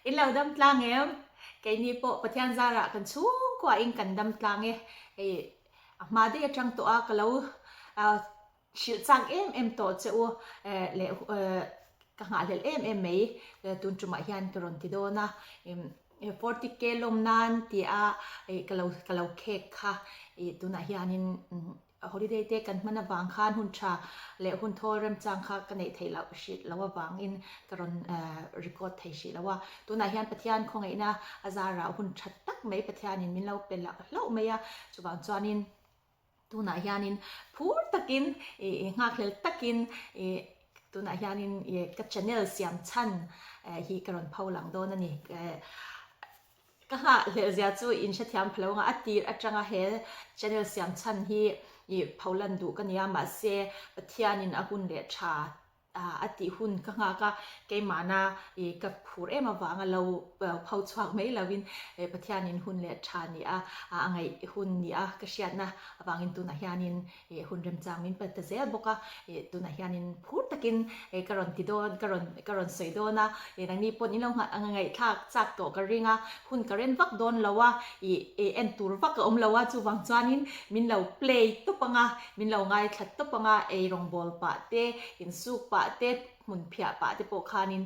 in lau dam tlang em cái ni po pathian zara kan chung kwa in kan dam tlang e ma de atang to a kalau shil chang em to cheu le ka nga lel em mei tun chuma hian karon ti do na 40k lom nan ti a kalau kek kha tuna hianin holiday te kan mana wang khan hun tha le hun thorem chang kha kan ei thei lau shit lawa wang in karon record thei shi lawa tuna hian pathian khongai na azara hun that tak mai pathian in min lau pel lau mai a chuwang chuanin tuna hianin phur takin ngak hlel takin tuna hianin ka channel siam chhan hi karon phaulang don ani ka ha le zia chu in sha thiam phlonga atir atanga he channel siam chan hi phaulan du ka nia ma se pathianin ahun le tha ati hun ka nga ka ke mana ka phur ema wanga lo phau chhuak mai lawin pathianin hun le tha ni angai hun ni ka hriat na awangin tuna hianin hun rem changmin pat zel boka tuna hianin phur takin karon ti don karon soi dona nangni pon in lo angai thak chak to ka ringa hun karen vak don lawa en tur vak om lawa chu wang chuanin min lo play to panga min lo ngai that to panga rong bol pa te in suk pa te mun phia pa te po khanin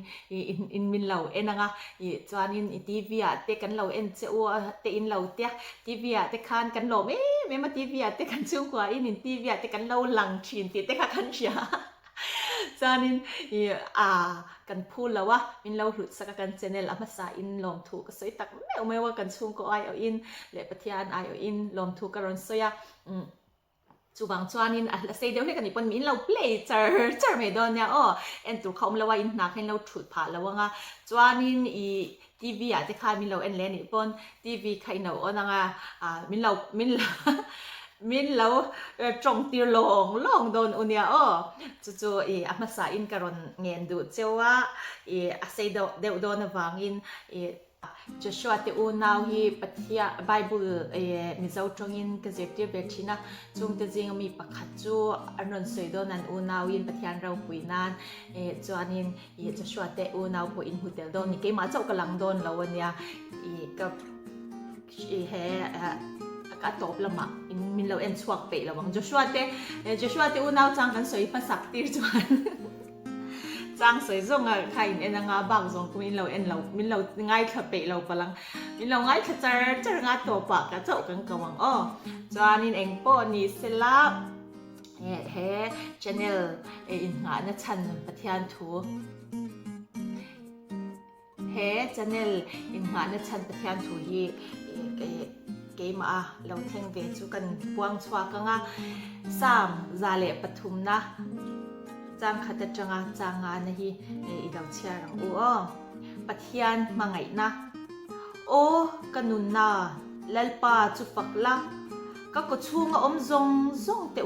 in min lo enanga chuanin tv a te kan lo en che o te in lo te tv a te khan kan lo me ma tv a te kan chung kwa in tv a te kan lo lang thin ti te kha kan sia chuanin kan phul lawa min lo hlut saka kan channel ama sa in lom thu ka soi tak me wa kan chung ko ai in le pathian ai in lom thu karon soya chuwang chuanin la sei deuh le kan ipon min lo play char me don ya en tur khom lawa in na khen lo thut pha lawanga chuanin tv a te kha min lo en le ni pon tv khai no onanga min lo trong tir long don unia chu ama sa in karon ngen du chewa a sei deuh don awangin Joshua te u now hi pathia Bible Mizotawngin ka zektir bechina chung te jing mi pakhat chu anon soidon an u now in pathian ropui nan chuanin Joshua te u now po in hotel don ni ke ma chau ka lang don lawania ka he ka top lama in min lo en chuak pe lawang Joshua te u now chang kan soi pasak tir chuan chang soi zong khai en nga bang zong min lo ngai kha pe lo palang min lo ngai kha char nga to pa ka chau kan kawang chuanin eng po ni sela he channel in nga na chan pathian thu he channel in nga na chan pathian thu hi ke ma lo theng ve chu kan puang chwa ka nga sam zale pathum na chang khata changa changa na hi idau chia rang pathian mangai na kanun na lalpa chu fakla ka ko chunga om zong te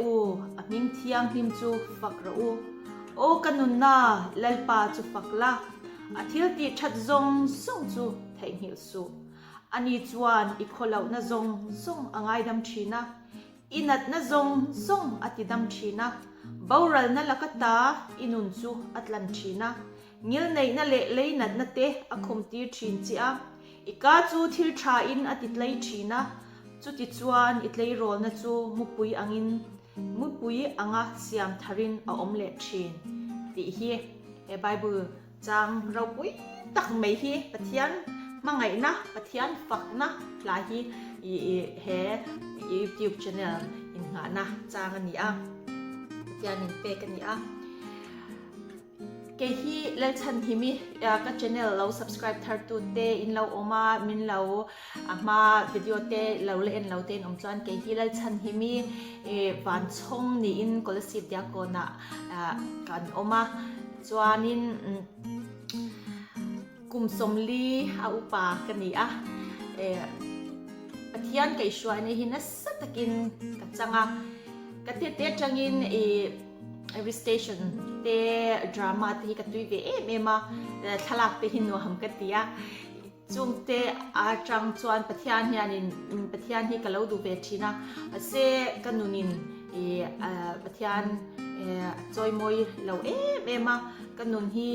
aming thiang him chu fakra kanun na lalpa chu fakla athil ti that zong chu thai hil su ani chuan ikholau na zong angai dam thina inat na zong atidam thina Baural na lakata inun chu atlan thina ngil nei na le nat na te akhum tir thin chia ika chu thil tha in atitlei thina chu ti chuan itlei rol na chu mupui anga siam tharin a omle thin ti hi Bible chang ropui tak mai hi pathian mangai na pathian fak na la hi he YouTube channel in nga na chang ani yanin pe kan ni ke hi le chan hi mi ka channel lo subscribe thar tu te in lo oma min lo ama video te lo le en lo ten chuan ke hi le chan hi mi van chong ni in kolasi dia ko na kan oma chuanin kum somli upa kan ni pathian ke shwani hi na satakin ka changa kate te changin every station te drama te ka tui ve ema thalak te hin no ham ka tia chung te chang chuan pathian hi ka lo du ve thina ase kanunin pathian choi moi lo ema kanun hi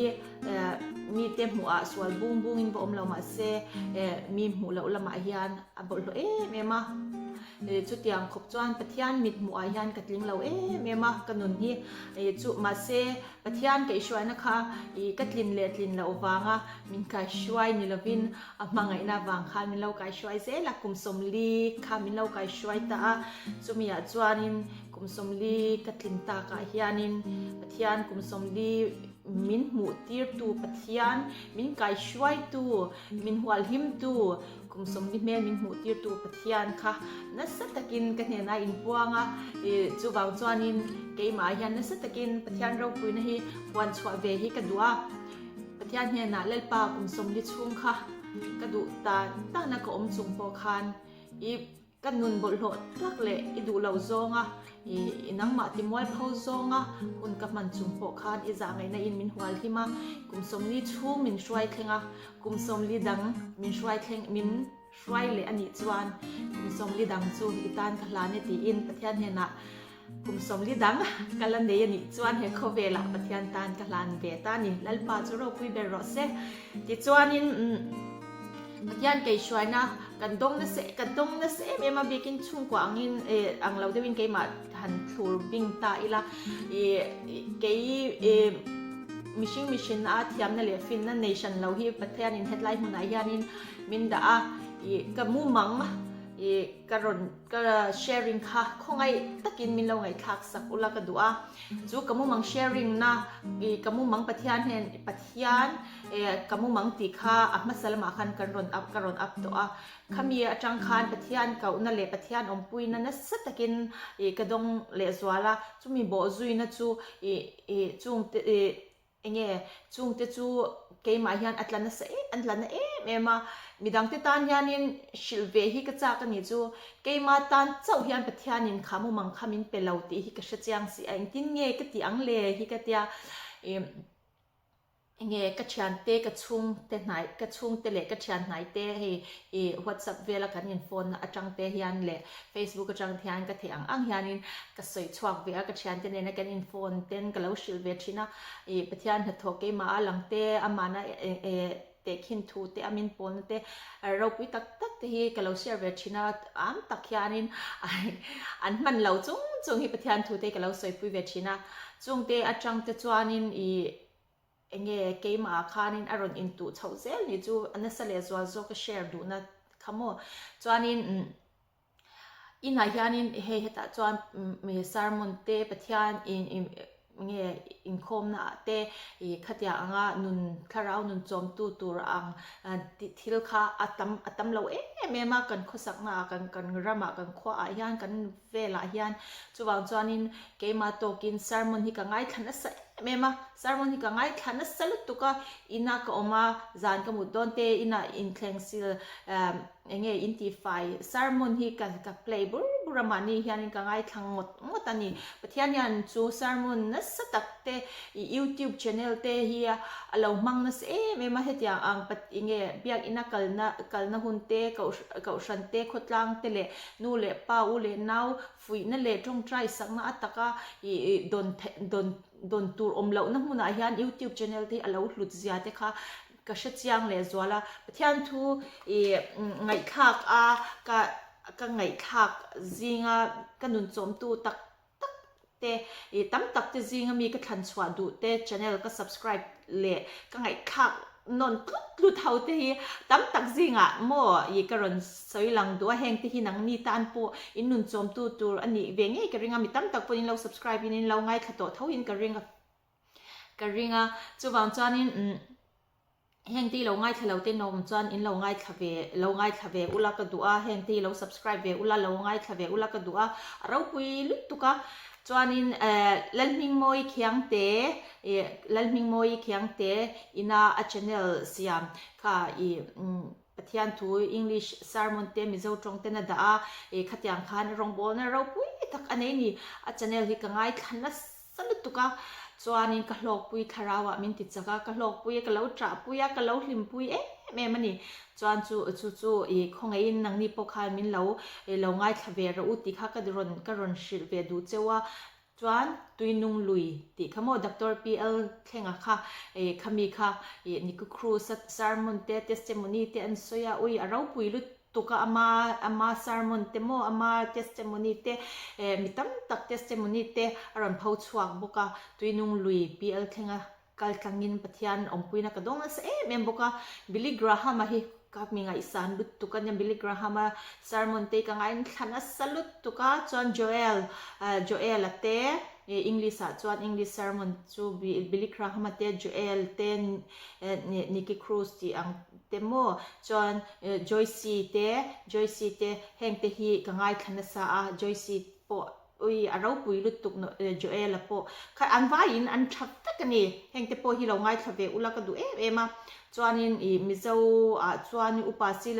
มีเต็มหัวสวลบุ้งบุ้งอินบ่อมเรามาเซมีหมูเราละมาฮิยันบ่loเมมาจุดยังขบจวนปะเทียนมิดหมูฮิยันกัดลิงเราเมมากันนุนฮีจุมาเซปะเทียนกับช่วยนะคะกัดลินเล็ดลินเราวางมินกับช่วยนิลวินมังไงนะวางข้ามินเรากับช่วยเซลักกุมสมลีข้ามินเรากับช่วยตาจุมีอาจวนนินกุมสมลีกัดลินตากับฮิยันินปะเทียนกุมสมลีมินหมูตีร์ตูปะเทียนมินไก่ช่วยตูมินหัวหิมตูกุมสมดิเมมินหมูตีร์ตูปะเทียนค่ะนั่นสัตกินกันเนี่ยนะอินพวงจูบางจวนินเกยมายันนั่นสัตกินปะเทียนเราปุยนะฮีวันชวเวฮีกันดัวปะเทียนเนี่ยนะเล่ปากุมสมดิชุงค่ะกระดูตาตั้งนักอมจุงปอคันกันนุนบทหลดตักเละดูเหล่าซงนังมาติมวยเขาซงหุ่นกับมันจุงปกคานจางไงในอินมินหัวที่มากุมสมลีชูมินช่วยเข่งกุมสมลีดังมินช่วยเข่งมินช่วยเลยอันนี้จวนกุมสมลีดังจูอีตานขลาเนตีอินประเทศเฮนะกุมสมลีดังกัลันเดียนี่จวนเฮโคเวลประเทศตานขลานเบตานี่ลัลปาจูโรปุยเบรอเซที่จวนอินปะเทียนเกยช่วยนะกันดงนะเสเมมาบิกินชุ่งกว่างินอังเราได้วินเกยมาหันทูบิงตาอีละเกยมิชินอาเทียมนั่นแหละฟินนั่นเนชั่นเราฮีประเทศนินเฮดไลน์มุนายานินมินดากะมูมังกระรอนกระแชร์ริงค่ะคงไงตะกินมินเราไงทักสักอุลากระดูจูกะมูมังแชร์ริงนะกะมูมังปะเทียนเห็นปะเทียนกะมูมังตีค่ะอัพมาสลมาคันกระรอนอัพตัวขมีจังคันปะเทียนเก่านั่นเลยปะเทียนอมปุยนั่นสัตะกินกระดงเลสวาละจูมีบ่อซุยนะจูจุงจุงเตจูเกยมาฮิยันอัตลันนะเมมามีดังที่ตานฮิยันินชิลเวฮิกจากกันนี่จูเกยมาตานเจ้าฮิยันปะเทียนินขามุมังขามินเปลาวตีฮิกชะเจียงสิอันที่เงยกติอังเลฮิกติยาเงยกระชันเตกระชุงเตไหนกระชุงเตเล็กกระชันไหนเตให้WhatsApp เวลากันยินโฟนอาจังเตฮิยันเล่ Facebook อาจังเทียนกระเทียงอังฮิยันินกระสวยชวกเวลกระชันเตเนนักันยินโฟนเต้นกระเลาชิลเวชินะปะเทียนหัดทอกเกมาหลังเตอามานะเตคินทูเตอามินปนเตเราปุยตักเตฮีกระเลาเชียเวชินะอันตักฮิยันินอันมันเราจุงฮิปะเทียนทูเตกระเลาสวยปุยเวชินะจุงเตอาจังเตจวานินเงยเกมอาคานินอารอนอินตูเท่าเซลนี่จูอันนั้นเสลจวาโจก็แชร์ดูนะขโมจวานินอินหายานินเฮตจวนมีซาร์มอนเตปะเทียนเงยอินคมนะเตขัดยางนุนคาราวนุนจอมตูรังทิลคาอัตมเราเมมากันข้อสักมากันรามากันขวาอายันกันเวลายันจูวางจวนินเกมาโตกินซาร์มอนที่กังไงทันนะเมมาซาร์มอนที่กังไงทันนะสลุตุกะอินักออกมาจานกมุดดอนเตอินาอินเคลงซิลเงยอินติไฟซาร์มอนที่กับเพลย์บุรามานียันกังไงทั้งหมดอันนี้ปะเทียนยันจูซาร์มอนนัสตักเต YouTube channel เตเฮียเรามังนัสเมมาเฮติยางปัดเงยเบียกอินักกัลนะหุ่นเตเกาชันเตขดลังเตเลนูเลป้าอูเลนาวฟุยนั่นเลจงใจสักนะอัตตะกะโดนตูอมเหล่านั้นมุนอายัน YouTube channel ที่เราหลุดเสียเตค่ะก็ชัดเจนเลยจวละปะเทียนทูไงทักก็ไงทักจิงก็นุนจอมตูตักเตตั้มตักเตจิงมีก็ทันสวาดูเต channel ก็ subscribe เลยก็ไงทักนนลุดเท่าที่ตั้มตักจิงโม่ยี่กระรอนสวยหลังตัวแห่งที่นังนี่ตานปูอินนุนจอมตูอันนี้เวงกระริงมีตั้มตักปูอินเรา subscribe อินเราไงขัดตัวเท่าอินกระริงจูบางจานินแห่งที่เราง่ายที่เราเต้นนมจวนอินเราง่ายทเวอุลากระดูแห่งที่เรา subscribe เวอุลาเราง่ายทเวอุลากระดูเราคุยลุตุกะจวนอินลัลมิงมอยเขียงเตอินาchannel เสียมค่ะปะเทียนทู English sermon เตมิโซตรงเตนดาขัดยังคันรองบอลนะเราคุยทักอันนี้channel ที่ง่ายขันนัสสลุตุกะจวนนี้ก็หลอกปุยคาราวะมินติดจักก็หลอกปุยก็เล่าจ่าปุยก็เล่าลิมปุยแม่มันนี่จวนจู่คงไอ้นังนี่พอคานมินเล่าง่ายทเวรอุติค่ะก็รอนชิลเวดูเจ้าว่าจ chuan tuinung lui ti khamo Dr. PL thenga kha khami kha niku cruise sermon te testimony te an soya ui arau pui lut tuka ama sermon te mo ama testimony te mitam tak testimony te aron phau chuak boka tuinung lui PL thenga kal tlangin pathian ongpuina kadong sa memboka Billy Graham hi kakminga isan lut tuka nya Billy Graham sermon te ka ngain thana salut tuka chuan Joel ate English chuan English sermon chu Billy Graham te Joel ten Nikki Cruz ti ang temo chuan Joyce te heng te hi ka ngai thana sa Joyce po ui arau pui lut tuk no Joel po kha an vain an thak takani heng te po hi lo ngai thave ula ka du ema chuanin mizo chuan upasi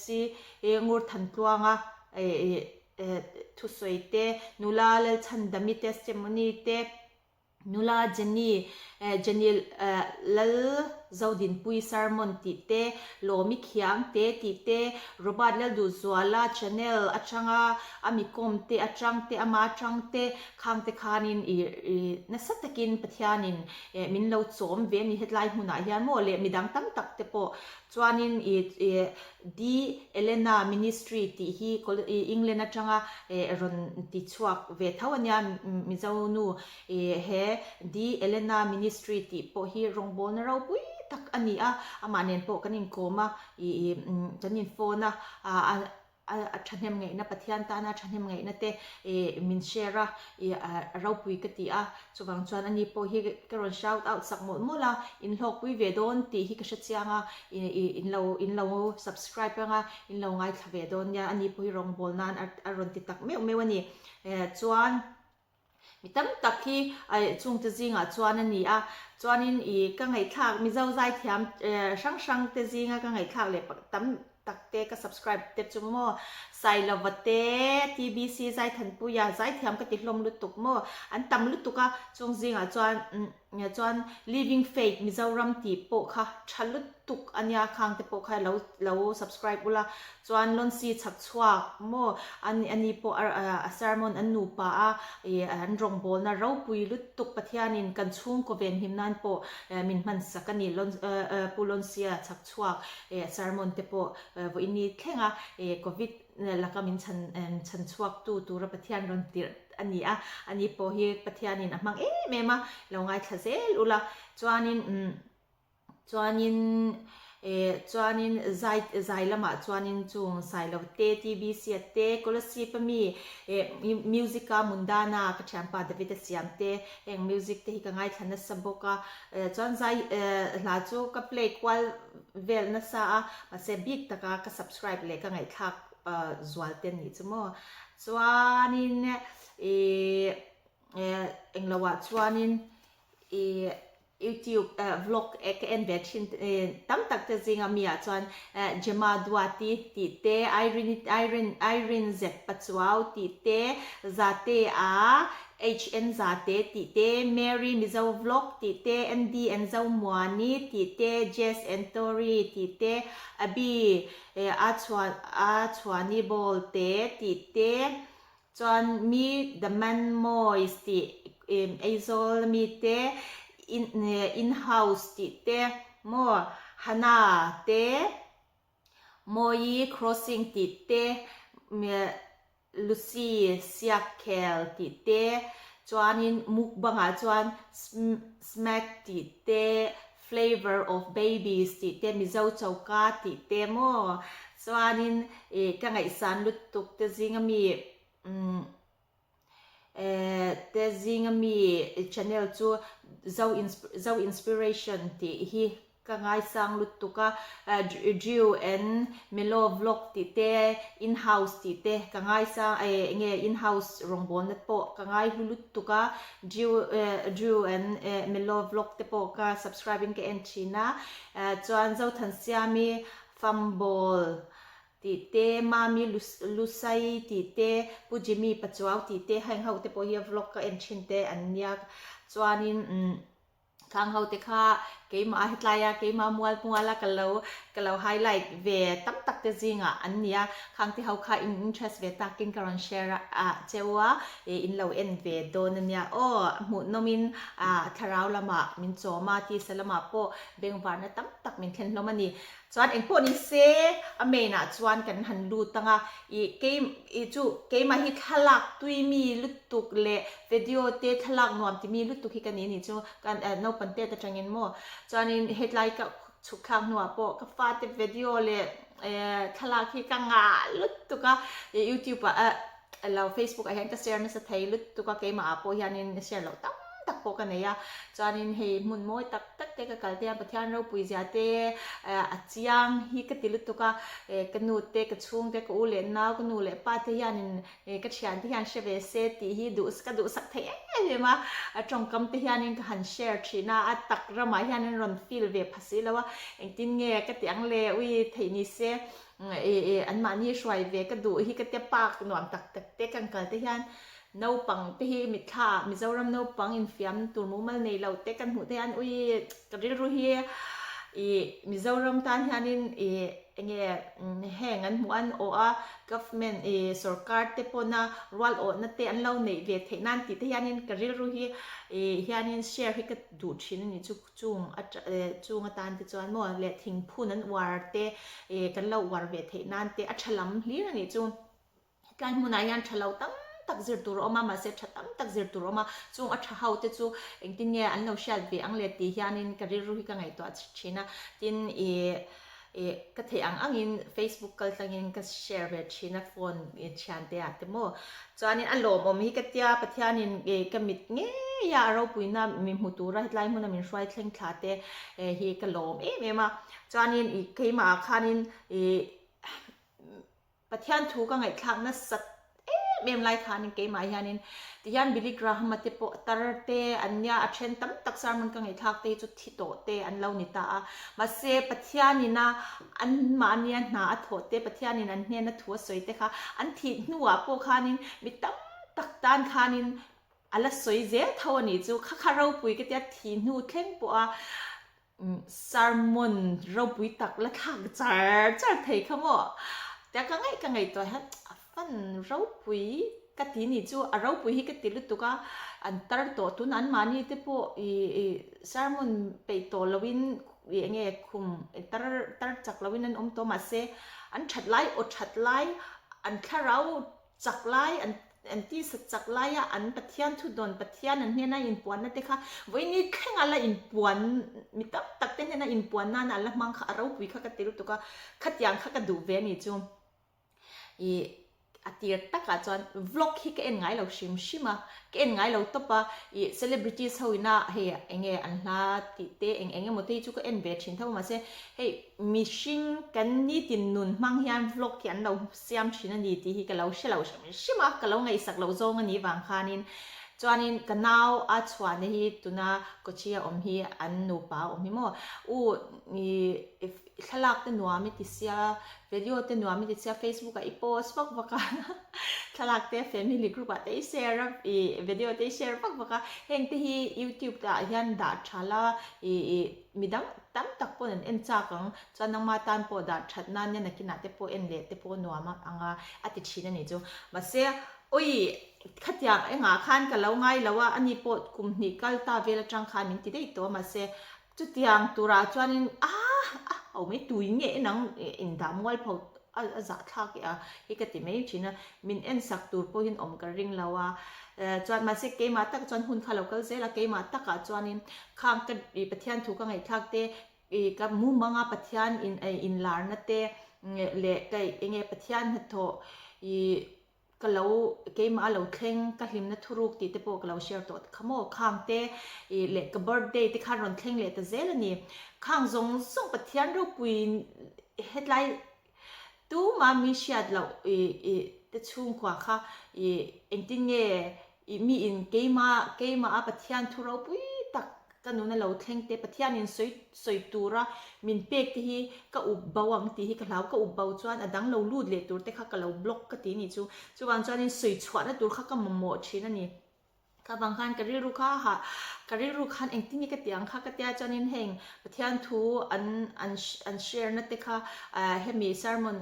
si ngur than tuanga thu soite nula lel chan dami testimony te nula Jenny lal zaudin pui sermon ti te lomi khiang te ti te Robert lel du zwala channel achanga amikom te achang te ama achang te khang te khanin nasatakin pathianin min lo chom ve ni headline huna hian mo le midang tam tak te po chuanin di Elena ministry ti hi England achanga ron ti chuak ve thawanya mizonu he di Elena ministry ti po hi rongbol na raw pui tak ani amanen po kanin koma janin phone thahnem ngai na pathian ta na thahnem ngai na te min share raw pui ka ti chuwang chuan ani po hi karon shout out sak mo mola in hlok pui ve don ti hi ka shachianga in lo subscribe nga in lo ngai thave don ya ani po hi rongbol nan aron ti tak mewani chuan mitam takhi chung te zinga chuan ani chuanin ka ngai thak mi zau zai thiam sang te zinga ka ngai thak le tam takte ka subscribe te chumo sai lovate TBC zai thanpuya zai thiam ka ti hlom lutuk mo an tam lutuka chung zinga chuan living faith Mizoram ti po kha thalut tuk anya khang te po kha lo subscribe ula chuan lon si chak chuak mo ani po sermon an nu pa an rong bol na ro pui lut tuk pathianin kan chung ko ven himnan po min man sakani lon pulon sia chak chuak sermon te po vo ini thenga covid lakamin chan chuak tu ra pathian ron tir ani po hi pathianin amang mema lo ngai thazel ula chuanin zai lama chuanin chung sai lo te TBC te kolasi pami musica mundana ka champa David siam te eng music te hi ka ngai thana saboka chuan zai la chu ka play kwal vel na sa ma se big taka ka subscribe le ka ngai thak zwal ten ni chumo chuanin englawa chuanin YouTube vlog en version tam tak te zinga mia chuan Gemma Duati ti te Irene Z pachuaw ti te zate HN zate ti te Mary Mizo vlog ti te ND Enzo Muani ti te Jess and Tori ti te Abi Achwani Bol te ti te chuan mi the man mois ti Azol mi te in-house ti te mo hana te moi crossing ti te Lucy Siakel ti te chuanin mukbanga chuan smack ti te flavor of babies ti te mizo chauka ti te mo chuanin ka ngai san lut tuk te zingami te zingami channel chu zo inspiration ti hi ka ngai sang lut tuka Drew and Melo vlog ti te in-house ti te ka ngai sang nge in-house rongbon po ka ngai lut tuka Drew and Melo vlog te po ka subscribing ke en china chuan zo than siami fambol ti te mami lusai ti te pujimi pachuaw ti te hang ho te po hi vlog ka en chin te anya chuanin khang ho te kha cái mà hết lại cái mà mua là cái lâu highlight về tấm tắc cái gì ngà anh nia khang thì hậu khai interest về taking current share chewa in lâu en về do nên nia mu nomin tharau lama min choma ti salama po beng var na tấm tắc min khen lomani chuan eng po ni se amena chuan kan han lu tanga ke ma hi thalak tui mi lutuk le video te thalak nuam ti mi lutuk hi kan ni chu kan no pante ta changin mo chuan in headline ka chukang nuwa po ka fate video le thalak hi ka nga lutuka YouTube lo Facebook ayan ka share na sa thai lutuka ke ma po hianin share lo tam tak po kanaya chuanin hei mun moi tak te ka kalte pathian ropui ja te chiang hi ka tilut tuka kanu te ka chung te ka u le naw kanu le pa te hianin ka thian te hian sheve se ti hi du sak the le ma atong kam te hianin ka han share thina tak rama hianin ron feel ve phasi lawa engtin nge ka tiang le ui theini se an ma ni shwai ve ka du hi ka te pak nuam tak te kan kal te hian nấu bằng te hi mit tha Mizoram nấu bằng in fiam tur mu mal nei lo te kan hu te an ui karil ru hi Mizoram tan hianin enge hengan mu an o a government sarkar te pona rual o na te an lo nei ve theinan ti te hianin karil ru hi hianin share hi ka du thin ni chu chung atan te chuan mo le thing phun an war te kan lo war ve theinan te a thalam hlir ani chu kan huna yan thalo tam tak zir tur oma ma se thatam tak zir tur oma chung a thahau te chu engtin nge an lo shal ve ang le ti hianin karir ru hi ka ngai to china tin ka the angin Facebook kal tangin ka share ve china phone chan te ate mo chuanin an lo mom hi ka tia pathianin ka mit nge ya ro puina mi mutura hetlai mun min shwai thleng thla te hi ka lom ma chuanin keima khanin pathian thu ka ngai thak na sat mem lai khanin ke mai hanin tian biligraham mate po tarte anya athen tam taksar man ka ngai thak te chu thito te an lo ni ta ma se pathianina an mania na athote pathianin an hne na thu soi te kha an thi nuwa po khanin mi tam tak tan khanin ala soi je thawani chu kha ro pui ke tia thi nu thleng po sermon ro pui tak la thak char thei khamo ta ka ngai to ha fan ropui ka ti ni chu a ropui hi ka ti lu tuka an tar to tun an mani te po sermon pe to lowin nge khum tar chak lowin an to ma se an that lai an kharau chak lai an ti sa chak lai an pathian thu don pathian an hena in puan na te kha voini khenga la in puan mi tak te hena in puan na la mang kha ropui kha ka ti lu tuka khatyang kha ka du ve ni chu atir taka chuan vlog hi ka en ngai lo shima ka en ngai lo topa celebrities hoina he enge anhla ti te enge motei chu ka en ve thin thaw ma se hey mishing kan ni tin nun mang hian vlog ki an lo siam thin ani ti hi ka lo shima ka lo ngai sak lo zong ani wang khanin chuanin kanau a chhuan hi tuna kochia om hi an nu pa om hi mo thalak te nuami ti sia video te nuami ti sia Facebook a post pak baka thalak te family group a te share video te share pak baka heng te hi YouTube ta hian da thala midam tam tak po en cha kang chanang ma tan po da thatna ne nakina te po en le te po nuama anga ati thina ni chu ma se oi khatyang enga khan ka lo ngai lawa ani pot kum ni kal ta vela tang khan min ti dei to ma se chu tiang tura chuanin au me tui nge nang in da mual pho a za thak ya hi ka ti mai china min en sak tur po hin om ka ring lawa chuan ma se ke ma tak chuan hun kha local zela ke ma taka chuanin khang ka pathian thu ka ngai thak te ka mu manga pathian in lar na te le kai enge pathian na tho kalau ke ma lo thleng ka hlim na thuruk ti te po kalau share to khamo khang te le ka birthday te khan ron thleng le ta zel ani khang zong pathian ro pui headline tu ma mi shiat lo te chung kwa kha engtin nge mi in ke ma a pathian thuro pui tak kanuna lo thleng te pathian in soi tura min pek ti hi ka u bawang ti hi ka hlaw ka u baw chuan adang lo lut le tur te kha ka lo block ka ti ni chuan chuan in soi chhuat na tur kha ka momo thina ni ka bang khan ka ri ru kha กะริรูคันเองที่นี่ก็เตียงค่ะก็เตียจอนินเฮงประเทศทูอันแชร์นั่นเตค่ะเฮมีซาร์มอน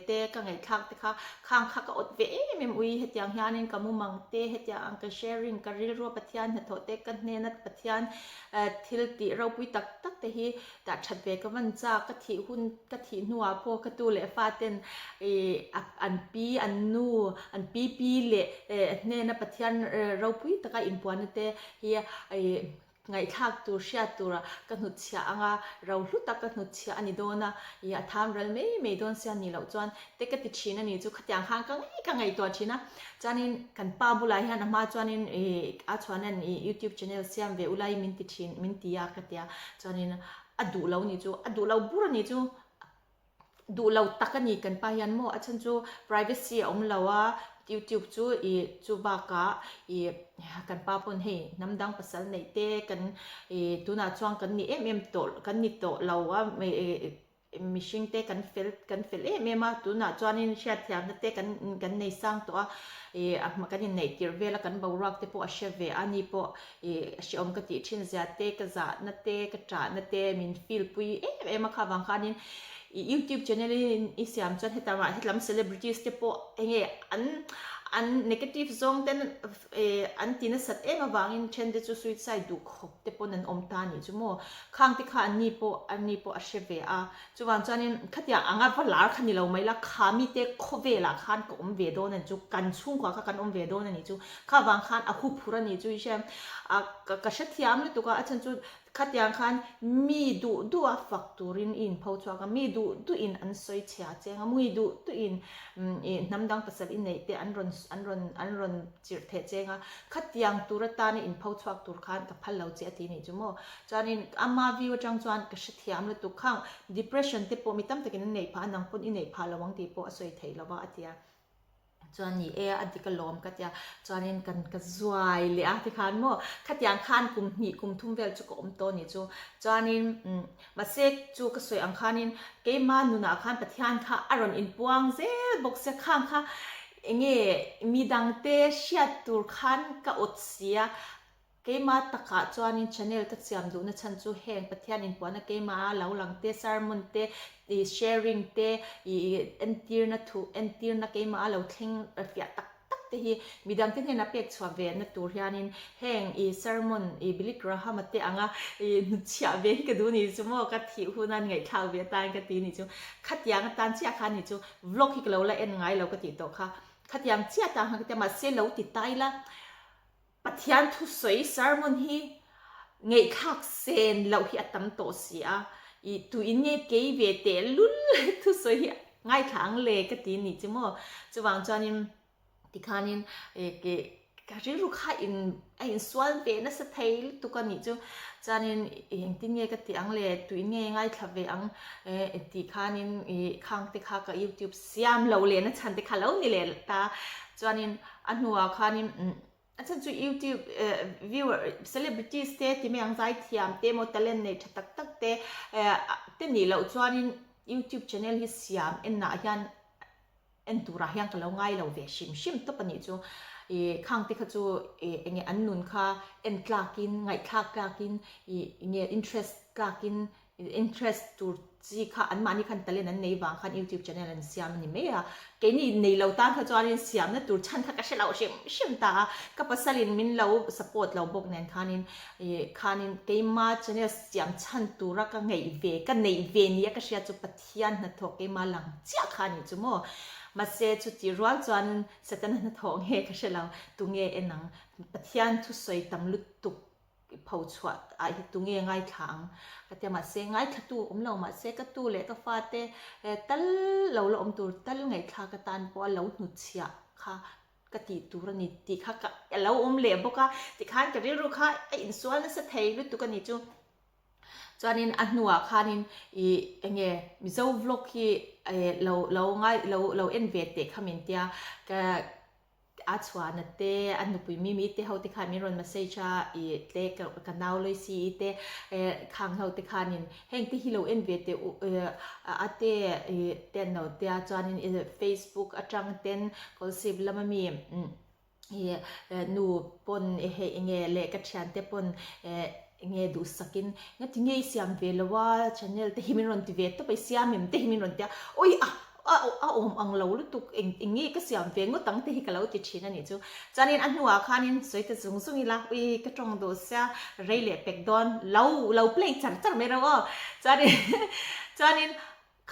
เตก็ไงทักเตค่ะข้างค่ะก็อดเวเมมอุยเฮตียงยานินก็มุมังเตเฮตียงอังก็แชร์ริงกะริรูประเทศเฮโตเตกันเนนัดประเทศทิลติเราปุยตักเตฮีแต่ชัดเวก็มันจากะทิหุ่นกะทินัวพอกระตูเลฟาเตนอันปีอันนูอันปีเลเนนัดประเทศเราปุยตะก็อินปวนเตเฮียไงทักตัวเชียตัวกันหุดเชียงเราลุตกันหุดเชียอันนี้โดนอย่าทำเราไม่โดนเสียนี่เราจวนแต่ก็ติดชีนนี่จู่ขัดยังข้างกันไงตัวชีนะจานินกันป้าบุไลฮะนะมาจวนินอาจวนันYouTube channel เสียมเวอุไลมินติชีนมินติยาขัดยาจานินอดูเรานี่จู่อดูเราบุรนี่จู่ดูเราตักกันนี่กันไปยันโมอาฉันจู่ privacy อมเราว่า YouTube จู่บากะกันป้าปนเฮน้ำดังภาษาในเตกันตัวน่าจวงกันนี่โตกันนี่โตเราว่ามิชิงเตกันเฟลมาตัวน่าจวนินเชียร์ที่อันเตกันในสร้างตัวมากันในทีร์เวลกันบาวรักเตปอเชเวอันนี้ปอเชอมกันติชินจะเตกจะนัเตกจานัเตมินฟิลปุยมาข้าวังคันินYouTube channel in siam chan hetlam celebrities te po enge an negative zong ten an tina sat ema wangin chen de chu suicide du khop te po nan om ta ni chu mo khang ti kha ani po a sheve a chuwan chanin khatia anga pa lar khani lo mai la khami te khove la khan ko om ve do nan chu kan chung kwa kha kan om ve do nan ni chu kha wang khan a khu phura ni chu shem a ka shathiam ni tu ka achan chuขัดยังคันมีดูfactorin in พอชัวกันมีดูอินอันสวยเชียเจงมีดูอินน้ำดังภาษาอินในเตอันรอนจิตเทเจงขัดยังตุรตานี่อินพอชัวตุรคันกับพัลเลาเจตีนี่จุโมจานินอามาวิวจังจวนกษัตริย์มรตุขัง depression เตปมีตั้มตะกินในพานังปนอินในพาระวังตีปอสวยเทลว่าอติยาจวนนี่อันที่ก็ล้อมกัดยาจวนนี้กันก็สวยเลยที่ขานโมขัดยังขานกุมหีกุมทุ่มเวลจุกอมโตนี่จูจวนนี้มาเสกจูก็สวยอังคานินเกมานุนาขานปะทานค่ะอารอนอินปวงเซบอกเสกข้างค่ะเงี้ยมีดังเตเชียตูร์ขานก็อดเสียเกมาตะกะจวนนี้ชาแนลตัดเสียมดูนะฉันจูแห่งปะทานอินปวงนะเกมาเหลาหลังเตซาร์มุนเตsharing เตอันทีร์นะเกมาเหลาทิ้งเฟียตักเตฮีมีดังที่เห็นนับเอกชวเวนนะตัวยานินแห่งsermonบิลิกราฮามาเตอังนุชยาเวนก็ดูนี่จูโมกัดที่หูนั่นไงข่าวเวตานกัดตีนี่จูขัดยังตันเชียคันนี่จูวล็อกที่เราละเอ็นไงเราก็ติดต่อค่ะขัดยังเชียตังก็จะมาเซลเราติดตายละปัทยานทุสวย sermon ฮีไงคักเซนเราฮีอัตตัมโตเสียตัวอินเนี่ยเกย์เวเตลุลทุสวยง่ายขังเลยก็ตีนี่จูโมจูวางจานินที่ขานินการที่ลูกค้าอินส่วนเวนัสเทลตุกันนี่จูจานินอย่างที่เนี่ยก็ตีอังเลยตัวอินเนี่ยง่ายขับเวอังที่ขานินข้างที่ขากับ YouTube เสียมเราเลยนะฉันที่ขาเรานี่เลยตาจานินอันหัวขานินอาจารย์จู YouTube viewer celebrities เตที่ไม่ยังใจเทียมเตโมเตเลนในชัดตักเตนี่เราจานิน YouTube channel ที่เสียมน่ายันตัวเรายังก็เราง่ายเราเวชิมตัวปนิจูข้างที่เขาจูเงี้ยอันนุนค่ะกลากินไงคลากลากินเงี้ย interest กลากิน interest ตัวจีค่ะอันมานี่คันตะเลนั้นในวางคัน YouTube channel นั้นเสียมนี่ไม่อะแกนี่ในเราตั้งเขาจอนี่เสียมนั่นตัวฉันค่ะก็ใช่เราชิมตากับภาษาลินมินเรา support เราบอกเนี่ยคันินแกมา channel เสียมฉันตัวรักก็ไงเวก็ในเวนี่ก็เสียจุปะเทียนนั่นทอกแกมาหลังเจ้าคันนี่จุโมมาเซจุดที่รัวจวนสตันนันทองเฮก็เชลาตุงเอนังปะเทียนทุสวยตำลุตุกเผาชวดตุงเอง่ายขังก็จะมาเซง่ายขตูเรามาเซกตูเล็กฟาเตตัลเราตัวตัลไงขากตันปอเราหนุเชียค่ะกติตุรนิติค่ะกะเราเล็บบอกว่าติขันจะได้รู้ค่ะอินส่วนนั้นสเทลุตุกันนี่จูจานินอันหัวคานินเงี้ยมิโซวล็อกที่เราง่ายเราเอ็นเวทเด็กขมิ้นเตียก็อาชวานเตอันนุปุยมีเตเขาติขามีรอนมาเซชาเตกันดาวเลยซีเตข้างเขาติขานินแห่งที่เราเอ็นเวทเตอาเตเตนเอาเตจานินFacebook อาจังเตนก็สิบแล้วมันมี นูปนเฮเงเละกัจฉันเตปนเงดูสกินงั้นที่เงยเสียมเวลว่าชแนลเตหิมินรอนติเวตไปเสียมเตหิมินรอนเตียโอ้ยอังเราลุตุกเงยก็เสียมเวงก็ตั้งเตหิกะเราติดชินันนี่จูจานินอันหัวขานินสวยแต่สูงสูงอีละอุ้ยกระจงดูเสียเรย์เล่เป็กดอนเราเพลงจัดไม่รู้ว่าจานิน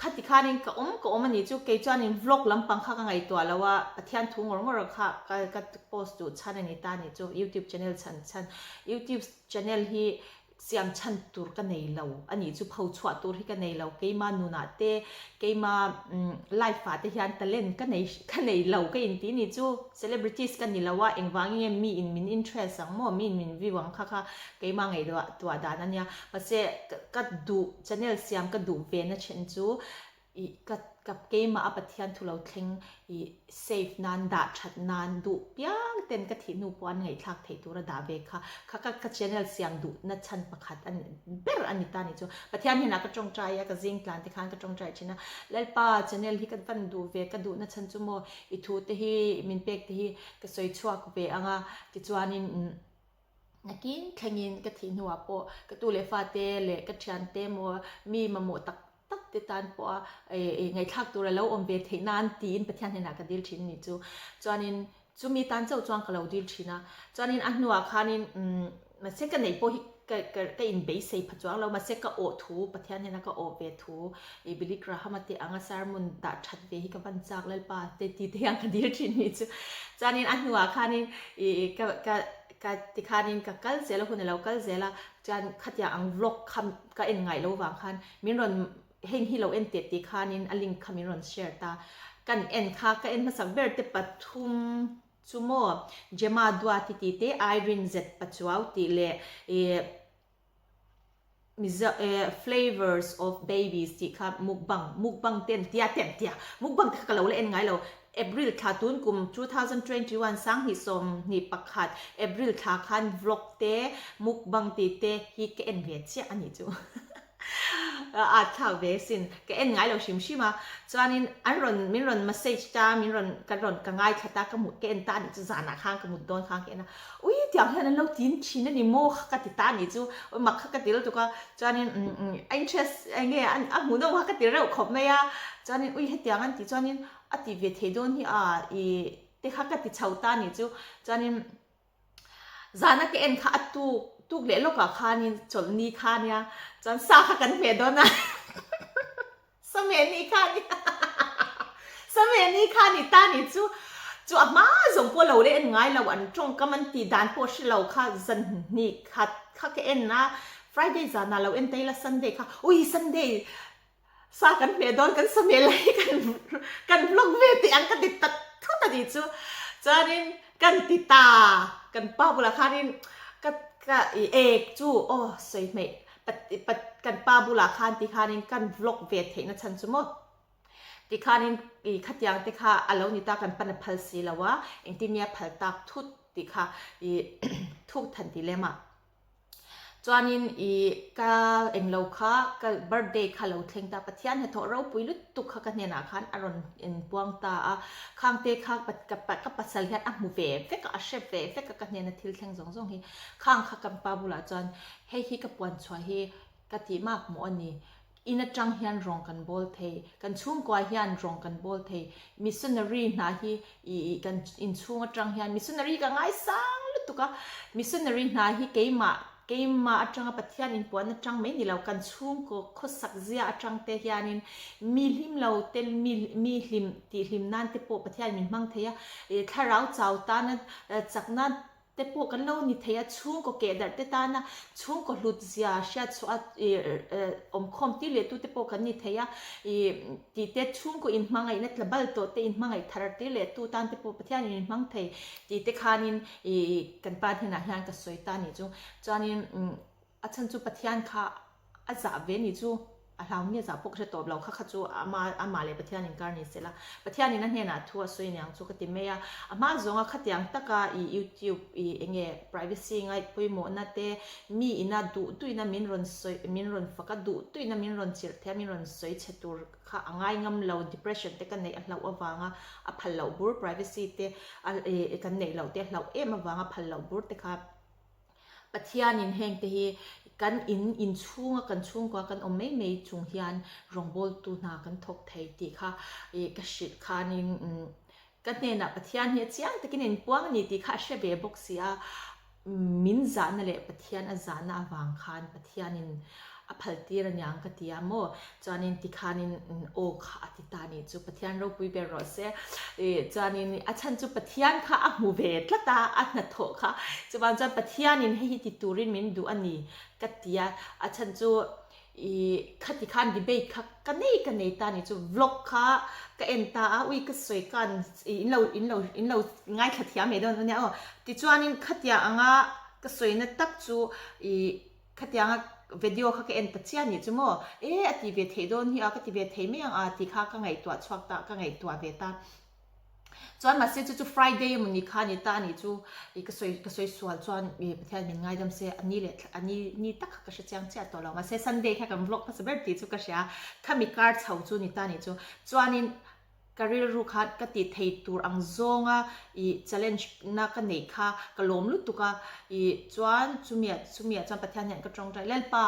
ขัดที่ขานินก็มันนี่จูเกจานินวล็อกลำพังข้างไงตัวแล้วว่าที่อันทุ่งงรค่ะก็โพสต์ดูชันนี่ตานี่จู YouTube channel ชัน YouTube channel ที่เสียมชันตัวกันในเราอันนี้จูเผาชวดตัวที่กันในเราเกี่ยมานูนาเต้เกี่ยมาไลฟ์ฟ้าที่อันตะเล่นกันในเราก็อินทีนี่จู celebrities กันนี่เราว่าเองวางเงี้ยมีอินมิน interest สังมั่วมีมินวิวังค่ะเกี่ยมาไงตัวดานั่นเนี่ยมาเสก็ดู channel เสียมก็ดูเวนนะเช่นจูกับเกมมาอัปเทียนทุเราทิ้งเซฟนานด่าชัดนานดูเปียงเต็นกะทินูปวนไงทักเทตัวระดาเบค่ะก็ชแนลเสียงดูนัดชันประคัดอันเบอร์อันนี้ตานี่จูปะเทียนเห็นนะก็จงใจก็ซิงกลานที่ข้างก็จงใจชินะแล้วป้าชแนลที่กันฟันดูเวก็ดูนัดชันจูโมอีทูเตฮีมินเป็กเตฮีก็สวยชัวกูเวอ่ะที่จวานินนักกินแข่งกะทินัวโปก็ตูเลฟาเตเลกะชันเตโมมีมาโมตักติดตามพอไงทักตัวเราอมเบทนานตีนประเทศไหนก็ดิลชินนี่จวนนินมีตันเจ้าจวงกับเราดิลชินะจวนนินอันนัวคานินมาเสกกันในพวกก็อินเบสใส่ปัจจุบันเรามาเสกก็โอทูประเทศนี้นะก็โอเบทูบิลิกราฮามาติอังสารมุนดัดชัดเวฮิกับวันจากเลปาเตตีเทียงกันดิลชินนี่จวนนินอันนัวคานินก็ติคานินก็กัลเซลคนเรากัลเซลจวนขัดยาอังวล็อกคำก็เอ็นไงเราวางคันมินรอนเห็นที่เราเอ็นเตติคานินอลิงคามิรอนเชียร์ตากันเอ็นค่ะก็เอ็นมาสักเบอร์เตปัทุมซูโม่เจมาดัวติติเตไอรินเซ็ตปัจจุบันติเลflavors of babies ที่ค่ะมุกบังเต็มเตียมุกบังที่เราเอ็นไงเราเอพริลขาตุนกุม2021สังหิสมนี่ปักขัดเอพริลขาคันวล็อกเตมุกบังติเตฮิกเอ็นเวียเชียอันนี้จูอาจข่าวเวสินก็เอ็นง่ายเราชิมมาจวนนี้อันรอนมิรอนมาเซจจ้ามิรอนกันรอนก็ง่ายขัดตากระมุดก็เอ็นตานี่จะจานาข้างกระมุดโดนข้างก็เอ็นนะอุ้ยเดี๋ยวนั้นเราทิ้งชิ้นนี่โม่ขัดติตานี่จูมักขัดติเราตัวก็จวนนี้interest เงี้ยอันหูน้องขัดติเราขบไม่อะจวนนี้อุ้ยเดี๋ยวนั้นติจวนนี้อติเวทโดนที่เด็กขัดติชาวตานี่จูจวนนี้จานาก็เอ็นขัดตุกเลี้ยลูกกับข้านี่จนนี่ข้าเนี่ยจนสาขากันเมียดนะสมัยนี้ข้านี่ตานี่จูอามาส่งพวกเราเล่นง่ายเราอันตรงก็มันตีด่านพวกเราค่ะจันนี่ค่ะก็เอ็นนะ Friday จานาเราเอ็นเตยละ Sunday ค่ะอุ้ย Sunday สากันเมียดกันสมัยไรกันบล็อกเวทีอันกันติดตัดทุกตัดดิจูจานินกันติดตากันป้าบุราคานินก็เอกจูโอ้สวยไหมปัดกันป้าบุลาคานติคานินกันวล็อกเวทเห็นนะฉันสมมติติคานินขัดยังติคาอารมณ์นิตากันปันพัลสีแล้วว่าเองที่เมียพัลตาทุกติคาทุกทันทีเลยมาจวนนี้ก็เอ็งเราค่ะก็เบิร์ธเดย์ค่ะเราทิ้งตาปะเทียนให้ทอเราปุยลุตุกค่ะกันเนี่ยนะคันอารมณ์เอ็นปวงตาข้างเตะค่ะกับปัสสาวะมูเฟ่เฟกกับเชฟเฟกกับกันเนี่ยนะทิลแทงสองที่ข้างค่ะกันปาบุลาจวนให้ฮิกับปวนชัวให้กะทิมากหมอนี่อินจังเฮียนรองกันบอลเทกันชุ่มกว่าเฮียนรองกันบอลเทมิสซันนารีนะฮีกันอินชุ่มจังเฮียนมิสซันนารีก็ง่ายสังลุตุกะมิสซันนารีนะฮีเกยมาจังปัทยานินปวนจังไม่นี่เรากันชุ่มก็ขสักเสียจังเทียนินมีหิมเราเตลมีหิมตีหิมนั่นเตปปัทยานินมังเทียถ้าเราเจ้าตานั้นจากนั้นเตปกันเรานี่เทียชุ่มก็เกดัดเตตานะชุ่มก็หลุดเสียเสียชัวคมที่เหลือตัวเตปกันนี่เทียตีเตชุ่มก็อินมังไงนั่นละบัลโตเตอินมังไงทาร์ตีเหลือตัวตันเตปปัทยานินมังเทียตีเตคานินกันปาที่น่ะยังก็สวยตานี่จูจานินอาจารย์จูปัทยานค่ะอาจารย์เวนี่จู เราเนี่ยจะพกจะตบเราข้าจูอามาเลยประเทศนี้การนี้เสร็จละประเทศนี้นั่นเนี่ยนะทัวร์สวยเนี่ยจูกติเมียอามาจงอ่ะขัดยังตะกาYouTubeเองprivacy ไงปุยโมนัดเตมีอินาดูตุยนามินรอนสวยมินรอนฟักดูตุยนามินรอนเสียเทมินรอนสวยเชตูร์ข้าง่ายงำเรา depression เตกันในเราอวางอ่ะพันเราบูร์ privacy เตกันในเราเตเรามาวางอ่ะพันเราบูร์เตค่ะประเทศนี้แห่งเตะกันอินช่วงกันช่วงกว่ากันไม่จงเฮียนรองบอลตูนากันทกไทยตีค่ะกระชิดค่ะนินกันเนี่ยนะประเทศนี้เจียงแต่กินปวงนี่ตีค่ะเชเบบอกเสียมินจานนั่นแหละประเทศอาจารย์วางคันประเทศนี้อภัลตีรันยังกติยามโมจานินติคานินโอค่ะอติตานิจูประเทศเราปุยเบรอเซจานินอาจารย์จูประเทศค่ะอมูเวตละตาอันนัทโตค่ะจูบางจานประเทศนี้ให้ติตูรินมินดูอันนี้กติยาอาจารย์จูขัดขันดีเบตค่ะกันนี่ตานี่จูวล็อกค่ะก็เอ็นตาอุ้ยก็สวยกันอินเราง่ายขัดยาไม่โดนเนี่ยอ๋อติจวนินขัดยาอ่ะก็สวยนะตักจูขัดยาวิดีโอค่ะก็เอ็นตัดเชียนี่จูโม่อติเวทโดนที่ก็ติเวทไม่ยังติค่ะก็ไงตัวชวักตาก็ไงตัวเวตาจวนมาเสียจู Friday มันนี่ค่ะนี่ตานี่จูก็สวยสวยจวนประเทศมันง่ายดำเสียอันนี้เลยอันนี้นี่ตักก็จะจังเจ้าตัวเรามาเสีย Sunday ค่ะกันบล็อก possibility จูก็เสียข้ามีการ์ดเช่าจูนี่ตานี่จูจวนนี่การีรูค่ะก็ติดให้ตัวอังซงchallenge นักเนค่ะก็ล้มลุตุกจวนจูเมียจวนประเทศเนี่ยก็ตรงใจเล่นป่า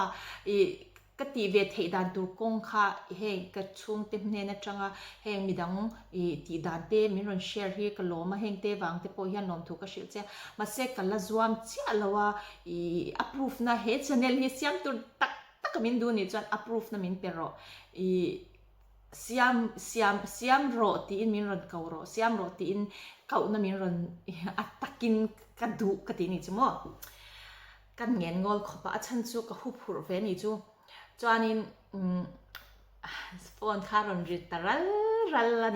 ก็ตีเวทดันตัวกงค่ะเฮงก็ช่วงเต็มเนี่ยนะจังเฮงมีดังตีดันเต้มีรอนแชร์ที่ก็ล้มมาเฮงเต้วางเต้พอยันนมถูกก็เชื่อเจ้ามาเสกกันละจวมเจ้าละว่าapprove นะเฮ channel เฮเสียมตัวตักก็มินดูนี่จวน approve นะมินเปรอsiam roti in min ron kauro siam roti in kau na min ron atakin kadu katini chumo kan ngen ngol khopa achan chu ka hupur ve ni chu chuanin phone kha ron ri taral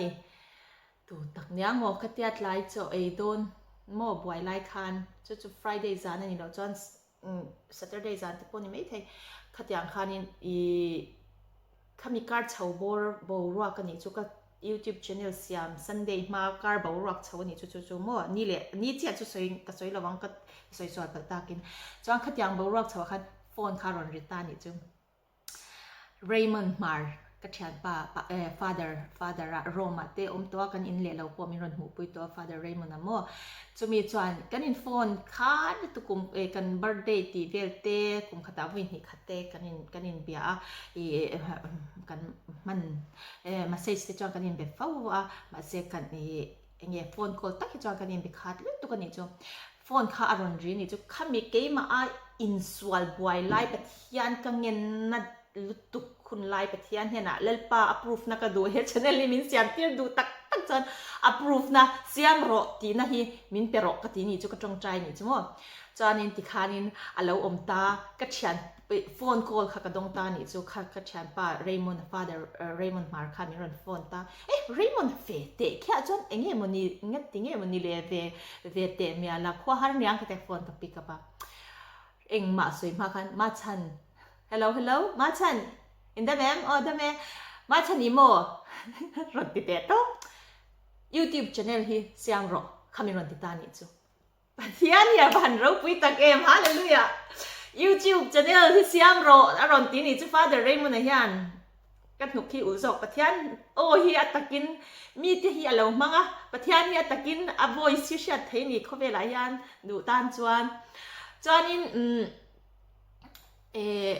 ni tu tak nya ngo khatiat lai cho ei don mo boy lai khan chu Friday zan ni lo chuan Saturday zan te poni mai thei khatiang khaninข้ามีการ์ดเช่าบอรัวกันนี่จูก็ YouTube channel เสียม Sunday มาการ์ดบอรัวเช่านี่จูมั่วนี่แหละนี่เจ้าจูสวยก็สวยระวังก็สวยๆแบบตากินจวนขัดยังบอรัวเช่าคันโฟนคาร์รอนริตานี่จู Raymond Mar ก็เชียนป้าfather โรมาเตอมตัวกันอินเล่เราพอมีรอนหูปุยตัว father Raymond นะมั่วจะมีจวนกันอินโฟนคาร์ดตุกุมกัน birthday ตีเวลเต้กุมขัดวินหิขัดเต้กันอินเบียกันมันมาเซสจวนกันอินเบฟฟ้ามาเซกันโฟนคอลตักจวนกันอินเบคัดเรื่องตุกันนี่จูโฟนคาร์รอนรีนี่จูข้ามีเกมอินสวอลบอยไลป์ที่ยันกันเงินนัดลุตุกคุณไลป์ที่ยันเห็นเล่ป้า approve นักดูเฮชเนลลิมินเสียมที่ดูตักจน approve นะเสียมรอตีนะฮีมินเปรอกตีนี่จูก็จงใจนี่จูมั้งจานินติคานินอาเลวตาก็เชียนโฟนคอลค่ะกระดงตานี่จูค่ะก็เชียนป้า Raymond father Raymond มาค่ะมีรอนโฟนตาRaymond เฟเตะแค่จนเงี้ยมันนี่เงี้ยติเงี้ยมันนี่เลยเวเตะเมียละขวาหาเรื่องก็แต่โฟนกับปิกกับมาสวยมากันมาชันhello มาชันอินเดแมมเดแมมาชันอีโมรถติดโตYouTube channel ที่เสียงรอคำมีรอนติดตานี่จูปัจจัยเนี่ยบันเราปุยตะเกมฮาเลลูยา YouTube channel ที่เสียงรออารมณ์ตีนี่จู Father Raymond นะยันกันหนุกที่อุศกปัจจัยเฮียตะกินมีที่เฮียเรามั้งปัจจัยเฮียตะกินvoice ชื่อชัดเทนี่เขาเวลายันดูตานจวนนี่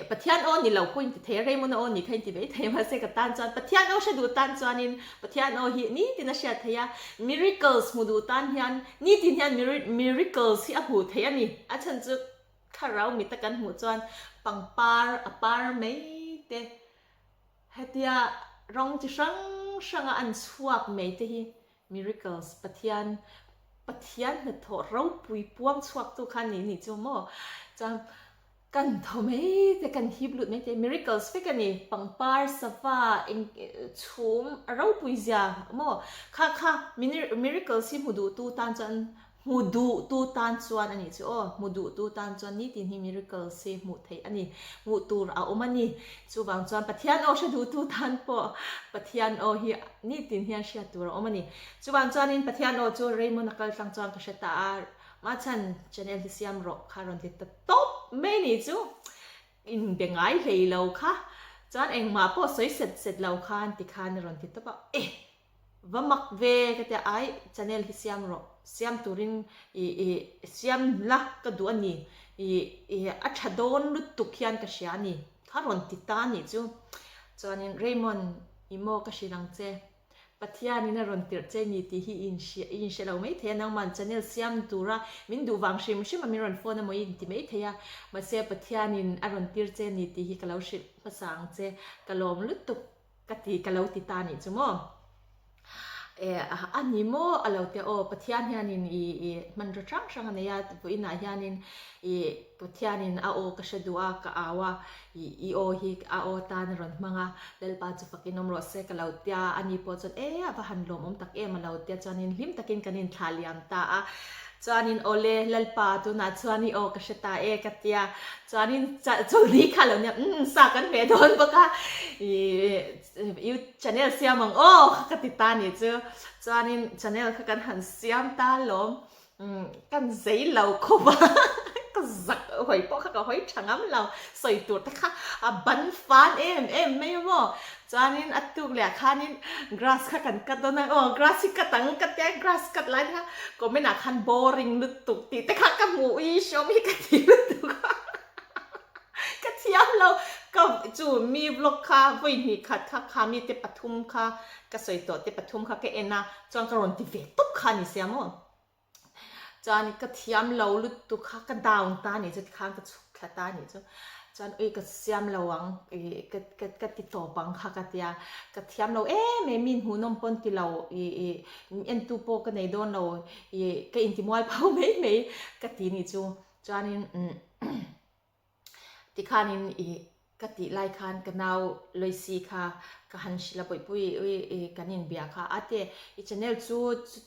ปัทยานโอนี่เราคุยเทเรมุนโอนี่ใครที่ไปเทมาเสกตันจวนปัทยานโอเชดูตันจวนนินปัทยานโอฮีนี่ที่น่าเชื่อเทีย miracles มูดูตันยันนี่ที่ยัน miracles ที่อาหูเทียนี่อาจารย์จุข้าเรามีตะกันหูจวนปังปาร์ไม่เตะเฮียร้องจะช่างอันสวกไม่เตะ miracles ปัทยานเนี่ยถอดเราปุยป้วงสวกตัวคันนี่จูโม่จวนกันทำไมแต่กันฮิบลุดไม่ใช่ miracles ไปกันนี่ปังปาร์สฟ้าชุ่มเราปุยจ้าโม่ค่ะ miracles ที่มูดูตูตันจัน มูดูตูตันชวนอันนี้จูโอ้มูดูตูตันชวนนี่ตินฮิมิริเคิลเซมูไทยอันนี้มูตูรเอามันนี่จูบางชวนปะเทียนโอชดูตูตันปอปะเทียนโอฮีนี่ตินเฮียเชียตูรเอามันนี่จูบางชวนนี่ปะเทียนโอจูเรย์มุนักลังชวนก็เชตามาฉันชแนลที่เสียมรอคารอนที่ต๊อปไม่นี่จูอินเบงไงเลยเราค่ะจวนเองมาพอสวยเสร็จเราค่ะติคานรอนที่ต๊อปว่ามักเวก็จะไอชแนลที่เสียมรอเสียมตูรินเสียมละก็ดูอันนี้อัชดอนลุตุกยันก็เชียนี่คารอนติตานี่จูจวนนี้เรย์มอนอิโมก็ชิลังเจปัทยานี่นะรอนติร์เจนี่ที่ฮีอินเชียเราไม่เทียนังมันชแนลเสียมตูระมินดูวังชิมชิมันมีรอนโฟนนะมวยที่ไม่เทียมาเสียปัทยานี่อรอนติร์เจนี่ที่ฮีกะเราชิภาษาอังกฤษกะลมลุตุกกะที่กะเราติตานี่จูโมอันนี้โมเราเตโอปัทยานี่นินมันรจังช่างเนี่ยตัวอินายานินปัทยานินอาโอกระชดัวกะอาวะโอฮิอาโอตานรอนมังะเลลปาจุฟักินอมรสเซกเราเตียอันนี้พอจนว่าหันลมตักมาเราเตียจานินลิมตักินกันินทาลิยมตาจานินโอเลเลลปาตุนาจานิโอกระชตากัตยาจานินจุลีค่ะเราเนี่ยสักกันเมดอนปะคะยูชแนลเสียมังโอ้กติตานี่เจ้าจานินชแนลกันหันเสียมตาลมกันใจเราขบก็จักหอยปอกก็หอยช่างเราใส่ตัวตะค่ะบันฟ้านไม่หมอจานินอัดตุกเหลี่ยค่ะนิน grass ค่ะกันกัดตัวนั้นgrass กัดตังกัดแย่ grass กัดไรค่ะก็ไม่น่าคัน boring ลุตุกตีแต่ค่ะกับหมูอีชอมีกัดตีลุตุกกระเทียมเราก็จู่มีบล็อกค่ะวิ่งหนีขัดค่ะมีเตปทุมค่ะก็ใส่ตัวเตปทุมค่ะก็นะจนกระรอนติเวตุกค่ะนี่เสียมั้งจานกระเทียมเราลุดตุกข้ากระดาวตาเนี่ยจะข้างกระชุกขตาเนี่ยจานกระเทียมเราวังกระติดต่อบังข้ากระเทียกระเทียมเราไม่มีหูนมปนที่เราเอ็นตูโปกันในโดนเราก็อินทิมวยเผาไม่กระตีนี่จานี่ที่ข้านี่กติไลคันกันเอาเลยสิค่ะกันหันชิลาปุยกันนินเบียค่ะอาเตอีชแนลจู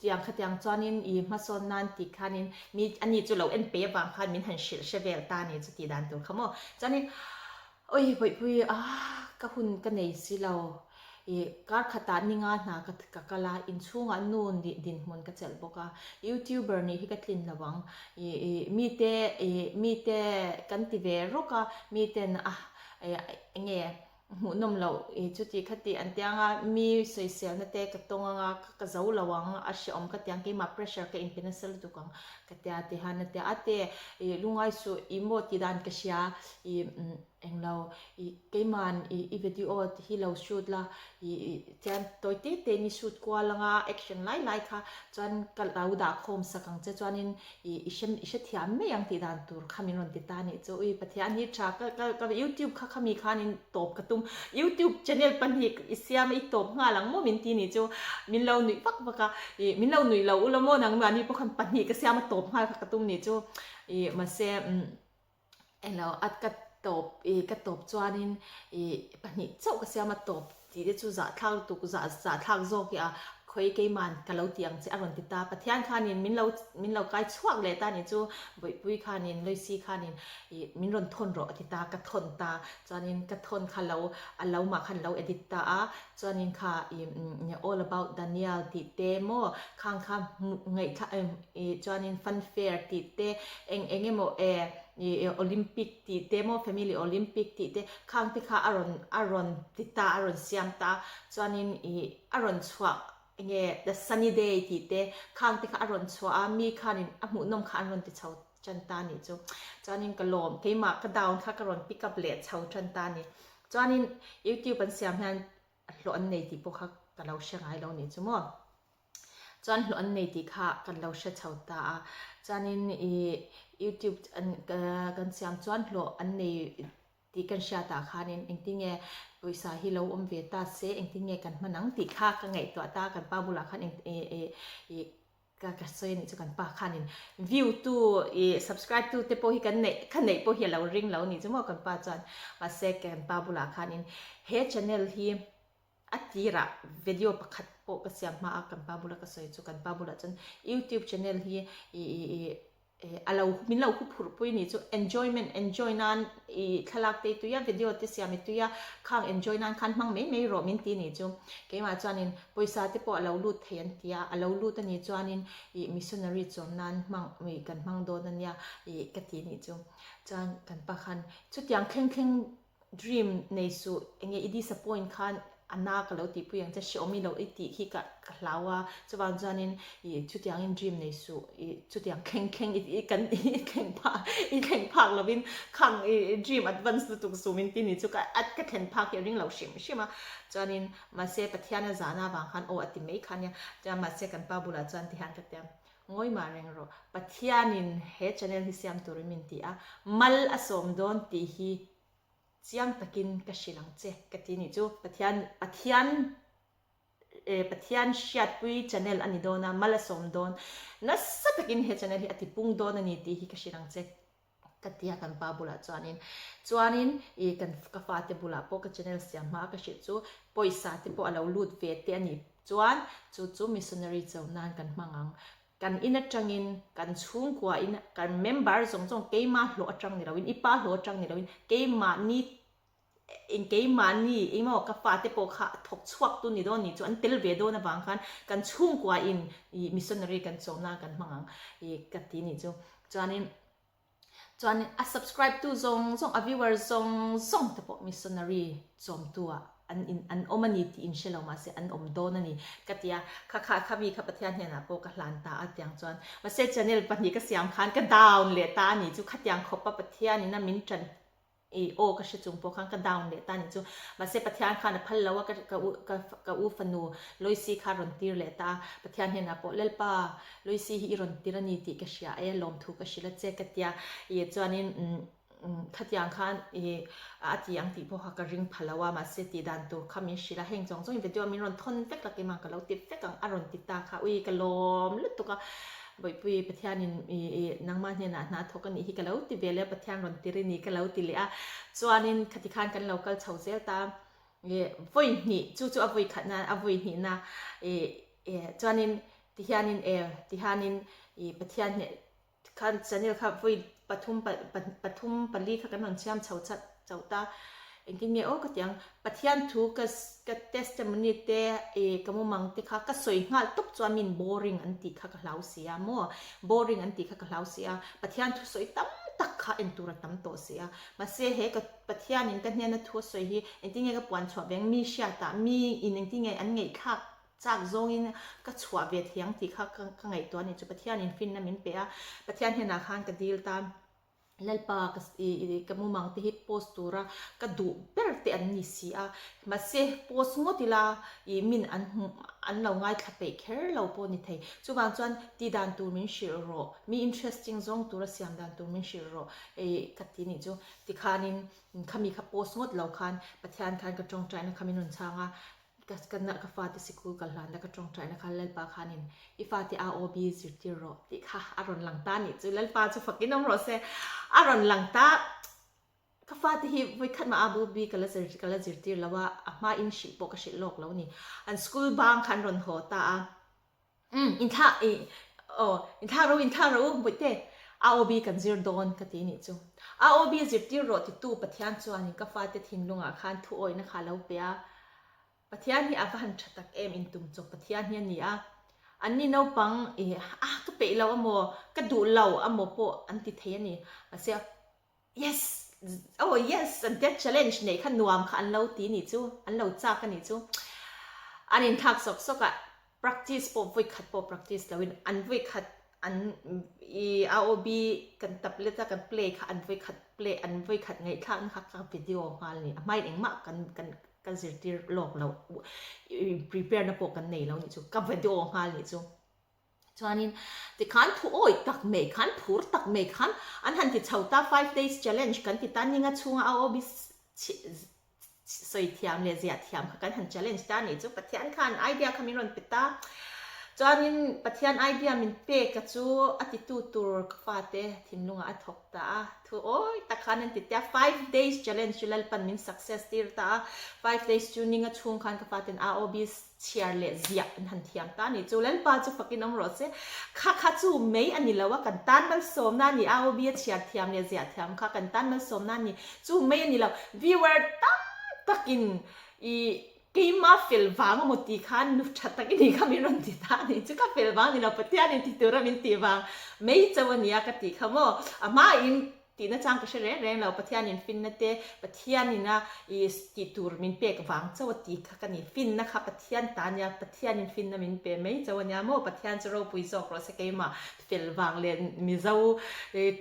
ยังขัดยังจอนินมาโซนนันติคันินมีอันนี้จูเราเอ็นเปียบางคันมินหันชิลเชเวลตานี่จุดที่ดันตัวขโมจอนินปุยก็หุ่นกันในสิเราการขัดตานิงานนะกับกะลาอินช่วงอันนู้นดินมันก็เจอบอกว่ายูทูบเบอร์นี่ที่กัดลินระวังมีแต่กันติเวรก็มีแต่เงี้ยหูนมเราจุดที่ขัดที่อันเตียงมีสวยเสียนั่นแต่ก็ต้องก็จะระวังอาชีพก็เตียงกี่มา pressure ก็อินเป็นสิ่งทุกอย่างก็เตียงที่หันนั่นแต่ลุงไอ้สุอิโมติดันก็เสียเรากี่มันวิดีโอที่เราชูดละเจ้าตัวเต้นี่ชูดกว่าละง่ะ action ไล่ค่ะจนก็เราด่าคมสักครั้งจนอิเที่ยมไม่ยังติดดันตัวขามิรอนติดตานี่จะปฏิอันนี้จากก็ YouTube ค่ะมีค่ะนี่ตบกระตุ้ม YouTube channel ปันหิกเสียไม่ตบงาหลังโมมินตีนี่จะมินเราหนุ่ยปักปะกะมินเราหนุ่ยเราอุลโมนังมันนี่พวกคนปันหิกเสียมาตบงากระตุ้มนี่จะมาเสียเราอัดกระตบกระตบจวนนินปันหิเจ้าก็เสียมาตบที่จะจะทางตุกจะทางโจกอ่ะคอยกี่มันกับเราเตียงจะอารมณ์ติดตาปะเทียนคานินมินเราใกล้ช่วงเลยตานี่จูบุยคานินเลยซีคานินมินรอนทนรอติดตากระทนตาจานินกระทนค่ะเรามาคันเราเอดิตตาจานินค่ะเนี่ย all about Daniel ติเตโมข้างไงค่ะจานินฟันเฟร์ติเตเองโมโอลิมปิกติเตโม family โอลิมปิกติเตข้างที่ค่ะอารอนติตาอารอนเสียมตาจานินอารอนชัวthe sunny day ที่เตะข้างที่ข้าอารมณ์ชัวมีข้านินหมูนมข้าอารมณ์ที่เช่าจันตานี่จานินกระโลมที่มากระดาวข้ากระโลมปิกับเลดเช่าจันตานี่จานินYouTube เป็นเสียงแทนหลอนในที่พวกข้ากระเราเชื่อไงเรานี่มั้งจานหลอนในที่ข้ากระเราเชื่อเช่าตาจานินYouTube กันเสียงจานหลอนในที่กันเชื่อตาข้านินเองที่เนี่ยบริษัทที่เราเวตาเซเองที่เนี่ยกันมานั่งติค่ากันไงตัวตากันป้าบุลาคันเองกระเซนจะกันป้าคันวิวตัว subscribe ตัวเตโปฮิกันไหนโปฮิเราริงเรานี่จะมองกันป้าจันมาเซกันป้าบุลาคันเฮชแนลที่ atira video pakhat po ka siam ma kan pabula ka soi chu kan pabula chan YouTube channel hi alo min lo phur pui ni chu enjoy nan thalak te tu ya video te siam tu ya khang enjoy nan khan mang me ro min ti ni chu ke ma chanin poisa te po alo lut thian tia alo lut ani chanin missionary chom nan mang mi kan mang do nan ya ka ti ni chu chan kan pa khan chu tiang kheng dream nei su enge i disappoint khan ana ka lo ti pu yang cha xiaomi lo ti hi ka hlawa chuwan janin chu tiang in dream nei su chu tiang kheng kan kheng pa lovin khang dream advance tu su min ti ni chu ka at ka then pa ke ring lo shima janin ma se pathiana zana wang khan o ati mei khan ya ja ma se kan pa bula chan ti han ka tem ngoi ma reng ro pathianin he channel hi siam tur min ti a mal asom don ti hi siam takin ka shilang che ka ti ni chu pathian shiat pui channel ani dona malasom don na sa takin he channel hi ati pung don ani ti hi ka shilang che ka tia kan pa bula chuanin kan ka fa te bula po ka channel siam ma ka shi chu poisa te po alo lut ve te ani chuan chu missionary chaunan kan mangang kan ina changin kan chung kwa in kan member zong keima hlo atang ni rawin ipa hlo atang ni rawin keima ni in keima ni imo ka fa te po kha thok chuak tu ni do ni chu an tel ve do na bang khan kan chung kwa in missionary kan chona kan mangang ka ti ni chu chuan a subscribe tu zong a viewer zong te po missionary chom tu a an omani ti in shelo ma se an om do na ni katia kha mi kha pathian he na po ka hlan ta atyang chuan ma se channel pani ka siam khan ka down le ta ni chu khatyang khopa pathian ni na min tran o ka shi chung po khan ka down le ta ni chu ma se pathian khan a phal lawa ka u fanu loisi kha ron tir le ta pathian he na po lalpa loisi hi ron tirani ti ka shia e lom thu ka shila che katia chuanin khatyang khan atiang ti po ha ka ring phalawa ma se ti dan tur khami shila heng chong video min ron thon vek la ke ma ka lo ti vek ang aron ti ta kha ui ka lom lut to ka boi pui pathianin nangma hne na thokani hi ka lo ti vele pathian ron ti ri ni ka lo ti le a chuanin khati khan kan local chhozel ta voi ni chu avoi khatna avoi ni na chuanin tihanin pathian ne khan channel kha voi pathum pali kha kan chiam chauta engking nge o ka tiang pathian thu ka testimony te kamu mang te kha ka soi ngal tok chamin boring anti kha ka hlau sia mo boring anti kha ka hlau sia pathian thu soi tam tak kha entura tam to sia ma se he ka pathian in ka hne na thu soi hi engking nge ka puan chho beng mi sha ta mi in engking nge an ngei kha chak zong in ka chwa ve thiang ti kha ka ngai to ni chu pathian in fin na min pe a pathian he na khan ka dil ta lalpa ka mumang te hi postura ka du berte an ni si a ma se post ngotila min an lo ngai khape kher lo po ni thei chuwang chuan ti dan tur min shir ro mi interesting zong tur siam dan tur min shir ro kati ni chu ti khanin khami kha post ngot lo khan pathian khan ka tong trai na khamin un changa kana ka fati sikul ka hlan da ka tong trai na khan lalpa khanin ifati a ob zirtir ro ti kha aron langta ni chu lalpa chu fakinom ro se aron langta ka fati hi voi khat ma abu bi kala zirtir lawa ama in shi po ka shi lok lo ni an school bang khan ron ho ta in tha ro boite aob kan zir don ka ti ni chu aob zirtir ro ti tu pathian chu ani ka fati thin lunga khan thu oi na kha lo pe a pathian hi avan thatak em in tum chok pathian hi ni a anni no pang ka pe lo amo ka du lo amo po anti the ni ase yes and that challenge nei khan nuam kha an lo ti ni chu an lo cha ka ni chu anin thak sok a practice po voi khat po practice lawin an voi khat an aob kan tableta kan play kha an voi khat play an voi khat ngai kha an kha video ngal ni mai engma kan zirtir lok lo prepare na po kan nei lo ni chu ka video ngal ni chu chuanin ti khan thu oi tak me khan phur tak me khan an han ti chauta 5 days challenge kan ti taninga chunga aob soi thiam le zia thiam kan han challenge ta ni chu pathian khan idea khamin ron pita จวนนินปะเทียนไอเดียมินเป้กจูอติตูตูร์กฟาเตทิมลุงอัดหกตาทูโอ้ยตะคันนันติดยา5 days challenge จุลลปันมิน success ตีร์ตา5 days จูนิงช่วงคันกฟาเตน ROB เชียร์เลเซียหันเทียมตานี่จูเลนปาจูฟักินอมรสเซข้าจูไม่อันนี้แล้วว่ากันตันมันสมนั่นนี่ ROB เชียร์เทียมเลเซียเทียมข้ากันตันมันสมนั่นนี่จูไม่อันนี้แล้ว viewer ตักินอีกีมาฟิลวังมุติขันนุชัดตะกี้นี่ก็มีรอนติดตานี่จุกฟิลวังนี่เราปฏิญาณติดตัวเรามินติวังไม่จะวันนี้ก็ติดขโมอามาอินตีน่าจังก็เชื่อเรื่องเราปฏิญาณฟินนั่นเตปฏิญาณนี่นะอีติดตัวมินเปกวังจะวันที่ข้ากันนี่ฟินนะคะปฏิญาณตาเนี่ยปฏิญาณฟินนะมินเปไม่จะวันนี้โมปฏิญาณจะเราปุยจอกเราสกายมาฟิลวังเรียนมิเจ้า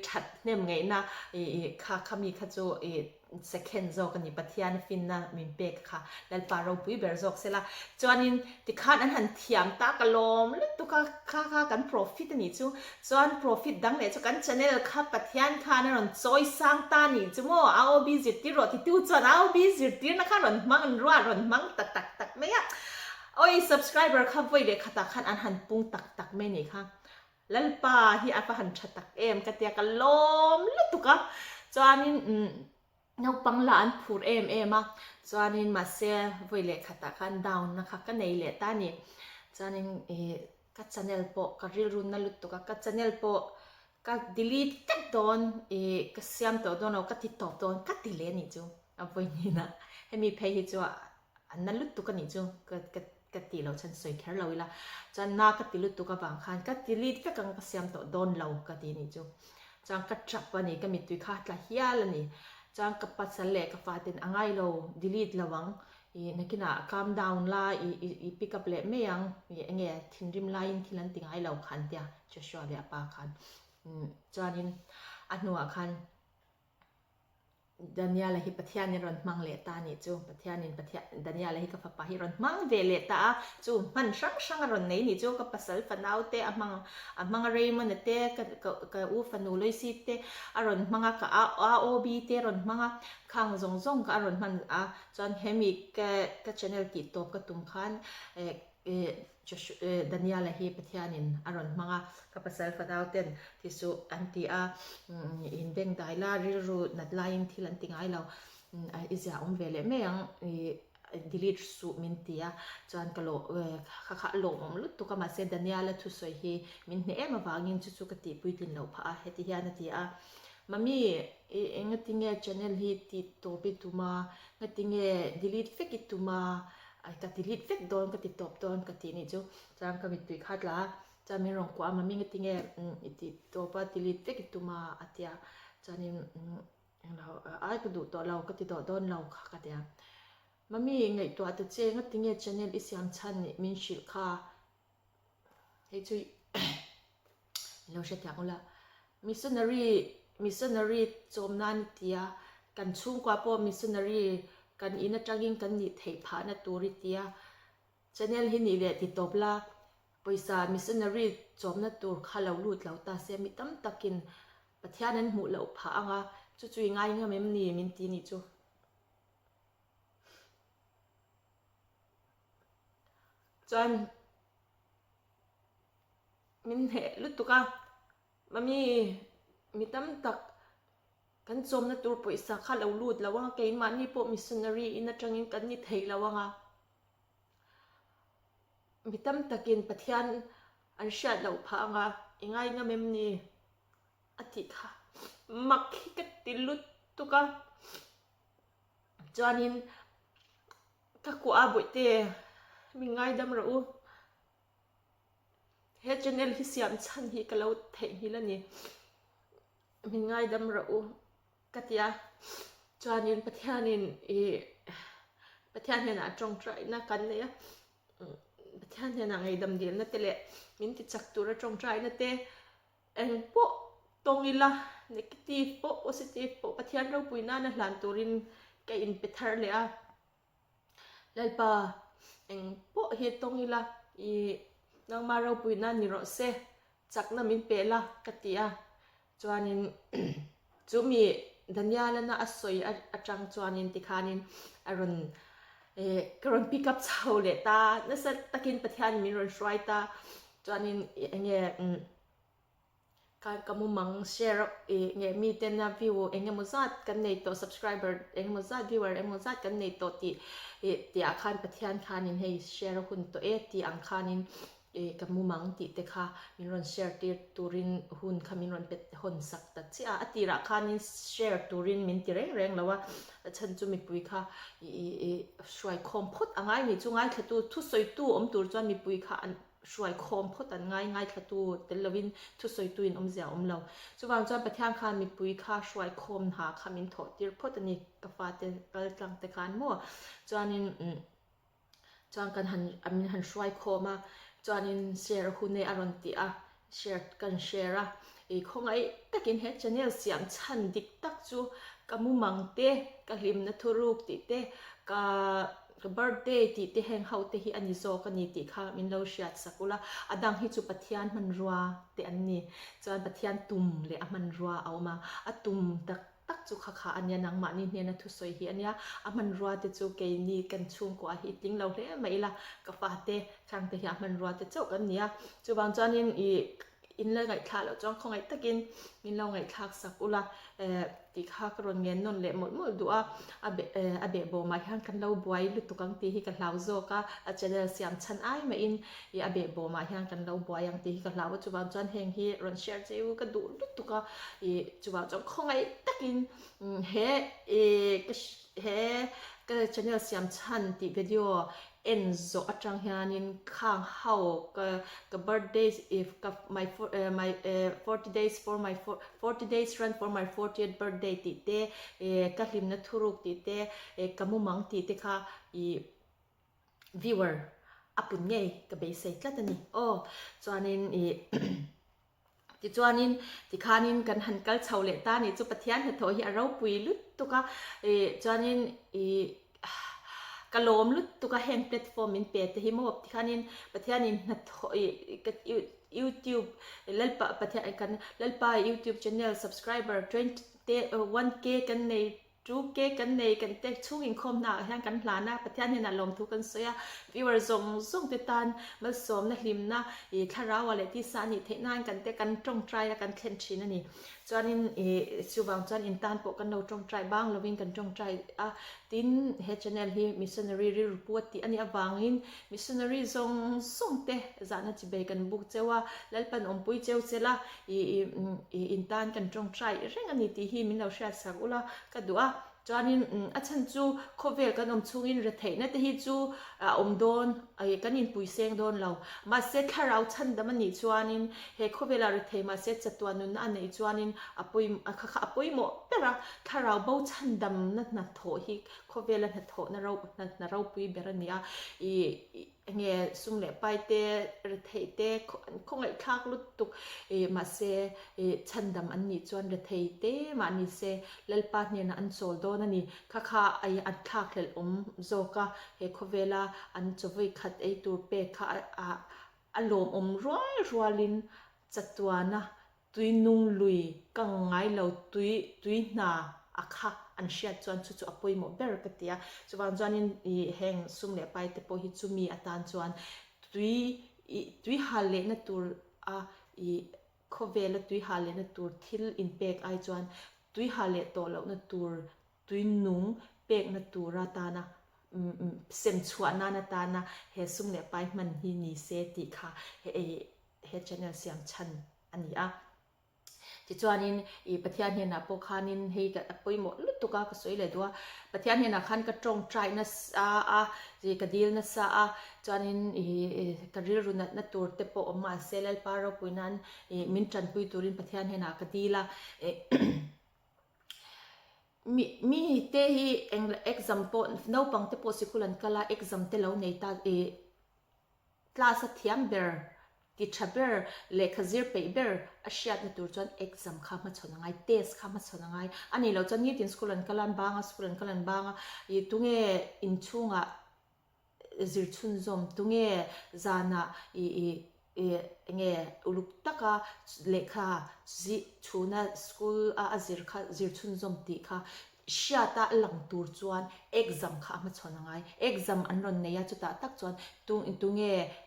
ชัดเนี่ยไงนะข้ามีข้าจูsecond zog ni pathian fin na min pek kha lalpa ropui ber zog sela chuanin ti khan an han thiam ta kalom le tu kha kan profit ni chu chuan profit dang le chu kan channel kha pathian kha na ron choi sang ta ni chu mo AOB zit ti ro ti tu chuan AOB zit ti na kha ron mang ron mang tak me ya oi subscriber kha voi le kha ta khan an han pung tak me ni kha lalpa hi apa han thatak em ka tia kalom le tu ka chuaninนกปังหลานพูดมาจานินมาเสียไว้เลยขัดขันดาวนะคะก็ในเละตานี่จานินกัดชแนลโปกัดรีรุนนั่นลุตุกัดชแนลโปกัดดีลีทกัดโดนกัดเสียมตัวโดนเอากัดติดต่อโดนกัดดีเลยนี่จูเอาไว้นี่นะให้มีเพย์ให้จูอันนั้นลุตุกันนี่จูกัดตีเราฉันสวยแค่เราเวลาจานนากัดตีลุตุกับบางคันกัดดีลีทก็กังกัดเสียมตัวโดนเรากัดดีนี่จูจางกัดจับวันนี้ก็มีตุยขาดละเฮียละนี่จางกับปัสสาวะกับฟาตินอ่างไอโลดีลีทระวังนักกินาคามดาวน์ละพิกับเละไม่ยังเงี้ยทินริมไลน์ที่ลันติงไอเราขันเดียจะชัวร์เดียปาขันจานินอันหัวขันดันยาละฮิปะเทียนิรอนมังเลตานี่จูปะเทียนินปะเทียดันยาละฮิกับปะฮิรอนมังเวเลตาจูมันช่างรอนนี่จูกับปัสสาวะฟันเอาเตะมังเรมันเตะกับอูฟันูเลยสิเตะอรอนมังกับAOBเตะรอนมังข้างซงกับอรอนมันจนเฮมิกับชแนลติดตัวกับตุ่มขันดันยาละฮิปะเทียนินอรอนมังกับปัสสาวะฟันเอาเตะที่สุอันที่อินเบงได้ละริรูนัดไลน์ที่ลันติงไอเราอิจฉาเวลไม่ยังดีลิทสุมินตีอะจานกะโลข้าโลมลุตุกมาเซดันยาละทุสวยฮีมินเนมาวางินจุกติปุยตินเราพะเฮติยานาตีอะมามีงติงเงชแนลฮีติโตปิตุมางติงเงดีลิทเฟกิตุมากัติลิทเฟกโดนกัติตบโดนกัตินี่จูจางกมิตุยขาดละจามีรองกว่ามามีงติงเงติโตปะดีลิทเฟกิตุมาอาทิยาจานี่เราไอ้ก็ดูตัวเราก็ติดต่อโดนเราค่ะกันเนี่ยมันมีไงตัวตัวเจงก็ติงเงชแนลอิสยามชันนี่มินชิลค่ะเฮ้ยจุยเราเช็ดอย่างละมิสนารีโจมนันเตียกันชุ่มกว่าพวกมิสนารีกันอินัจังยิงกันนี่เทพานะตัวริเตียชแนลที่นี่เลยติดต่อละบริษัทมิสนารีโจมนะตัวข้าเราลูดเราตาเสียมิตั้มตะกินประเทศนั้นหูเราพาอ่ะจุยง่ายงั้นมันนี่มินตีนี่จูจนมินเหลุตุกะมันมีตั้มตักกันจมนะตัวปุยสักข้าเราลูดแล้วว่าเกณฑ์มันนี่พวกมิสซินารีอินจังยิงกันนี่เทแล้วว่ามีตั้มตะกินประเทศอันเชื่อเราพาอ่ะง่ายงั้นมันนี่อธิค่ะมักฮิกติลุตตุกะจานินถ้ากูอาบุตรเตมีง่ายดำรู้เฮจเนลฮิสยามชันฮิกะเราเทฮิละนี่มีง่ายดำรู้กัตยาจานินประเทศนินประเทศเนี่ยนะจงใจนะกันเนี่ยประเทศเนี่ยนะไงดำเดียนนะเตะมินติจักตัวจงใจนะเตเอ็งพวกตรงนี้ละnegative po positive po patihan raw po ina na lanturin kay in petar le lalpa eng po hitong ila nang maraw po ina ni rose chak na min pela katia chuanin chumi danyala na asoy atang chuanin tikhanin aron karon pick up chaw le ta nasa takin patihan min ron shwai ta chuanin enge kan kamumang share nge mi ten na view enge muzat kan nei to subscriber enge muzat viewer enge muzat kan nei to ti akhan pathian khanin hei share hun to ti ang khanin kamumang ti te kha min ron share ti turin hun khamin ron pet hon sak ta chi a atira khanin share turin min ti reng lawa chan chu mi pui kha shwai khom phut angai mi chungai thatu thu soi tu om tur chuan mi pui kha an shwai khom phut an ngai thatu telawin thu soi tu in om zia om lo chuwang chuan pathian khan mi pui kha shwai khom ha khamin tho tir phut ani ka fa te kal tlang te khan mo chuanin chuan kan amin han shwai khoma chuanin share hune aron ti a share kan share a khongai takin he channel siam chan dik tak chu kamumang te ka hlim na thuruk ti te ka birthday ti te heng hau te hi ani zo ka ni ti kha min lo shiat sakula adang hi chu pathian man ruwa te an ni chuan pathian tum le a man ruwa awma a tum tak chu kha ania nang ma ni hne na thu soi hi ania a man ruwa te chu ke ni kan chung ko a hi ting lo hle mai la ka fa te chang te hi a man ruwa te chu kan nia chu bang chuanin in le ngai thla lo chong khongai takin min lo ngai thak sakula ti kha kron ngen non le mol du a be bo mai han kan lo buai lu tukang ti hi ka hlau zo ka a channel siam chan ai ma in a be bo mai han kan lo buai yang ti hi ka hlau chu bang chuan heng hi ron share cheu ka du lu tuka chu bang chong khongai takin he ka channel siam chan ti video enzo atang hianin khang hau ka birthdays if my 40 days for my 40 days run for my 40th birthday ti te ka hlim na thuruk ti te kamumang ti te kha viewer apun ngei ka be sei tlatani chuanin ti chuanin ti khanin kan han kal chhaule ta ni chu pathian he tho hi a ropui lut tuka chuanin kalom lut tuka heng platform in pe te hi mo ti khanin pathianin na YouTube lalpa pathian kan lalpa YouTube channel subscriber 1k kan nei 2k kan nei kan te chungin khom na hang kan hlana pathian hena lom thu kan soya viewer zong te tan mal som na hlim na tharawa le ti sa ni theinan kan te kan tong try kan thlen thin ani chuanin subang chuan in tan po kan no tong try bang loving kan tong try a tin he channel hi missionary ri report ti ani awangin missionary zong te zana chi be kan buk chewa lalpan ompui cheu chela in tan kan tong try reng ani ti hi min lo sha sakula ka dua chuanin a chan chu khovel kan om chungin re theina te hi chu om don kan in pui seng don lo ma se tharau chan dam ani chuanin he khovela re thei ma se chatuanun an nei chuanin apui mo pera tharau bo chan dam na tho hi khovela na tho na ro pui berania nge sumle pai te re thei te khongai thak lut tuk ma se chandam an ni chuan re thei te ma ni se lalpa ne na an chol don ani kha ai an thak lel zoka he khovela an chawai khat ei tur pe kha alom rualin chatuana tuinung lui kangai lo tui na akha an shia chuan chu apoi mo ber katia chuan chuanin heng sumle pai te po hi chumi atan chuan tui hale na tur khovela tui hale na tur thil in pek ai chuan tui hale to lo na tur tui nung pek na tura ta na sem chuana na ta na he sumle pai man hi ni se ti kha he channel siam chan ani a ti chuanin pathian hena po khanin hei ka apoi mo lutuka ka soi le dua pathian hena khan ka tong try na a ji ka dil na sa a chuanin ka ril runat na tur te po ma selal paro puinan min tran pui turin pathian hena ka dila mi te hi exam po no pang te po sikulan kala exam te lo nei ta class a thiam ber ti chaber le khazir paper a shiat na tur chuan exam kha ma chonangai test kha ma chonangai ani lo chuan ni tin skulan kalan banga I tunge in chunga zir chun zom tunge zana nge uluk taka lekha zi chuna school a zir chun zom ti kha เชียตาหลังตูจวน exam ข้ามาชนง่าย exam อันนั้นเนี่ยจุดตักจวนตุง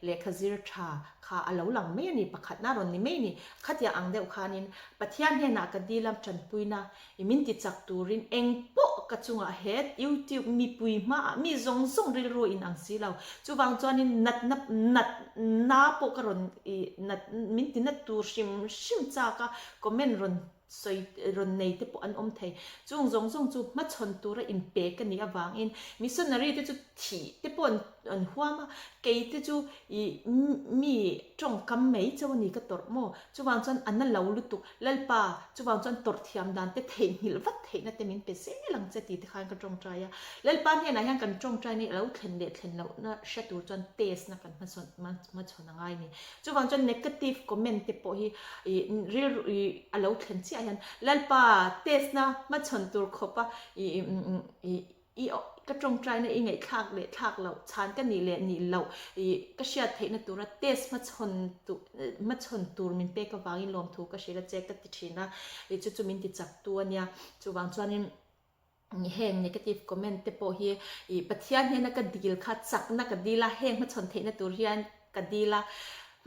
เลขจิรชาข้าเอาหลังไม่นี่ประคัดน่ารอนนี่ไม่นี่ขัดยาอังเดียวขานินปะเทียนเฮนักดีลำจันปุยนะมินติจักตูรินเองโปกระจุงอาเฮ็ดยูทูบมีปุยมามีซงริโรอินอังสีเราจูบางจวนนินนัดน้าโปกระรอนนัดมินตินัดตูชิมจาก็คอมเมนต์รอนสอยรอนในที่ปอันอมไทยจุงจูมาชนตัวอินเปกันนี่วางอินมิสุนารีที่จูที่ที่ปอันหัวมาเกยที่จูมีจงกำไม่เจ้าวันนี้ก็ตรโมจูวางจนอันนั้นเราลุตุเล่ป่าจูวางจนตรเทียมดันเตเทหิลวัดเทนะเตมินเปเสหลังจะตีที่ข้างกันจงใจอะเล่ป่าเนี่ยนะยังกันจงใจนี่เราเทนเด็ดเทนเรานะเชตูจนเตสนะกันมาชนง่ายนี่จูวางจน negative comment ที่ปอยรีเราเทนสิอันเล่ป่าเตสนะมาชนตัวเขาปะก็จงใจนะไงทากเราชานก็นี่เราก็เชียร์เทนตัวเตสมาชนตัวมินเปก็วางอินลมถูกก็เชียร์เจก็ติดชีนะจู่มินติดจับตัวเนี่ยจู่วางจวนนี่เฮง negative comment เตปฮีปะเทียนเนี่ยนักดีลคัดจักนักดีละเฮงมาชนเทนตัวเรียนก็ดีละ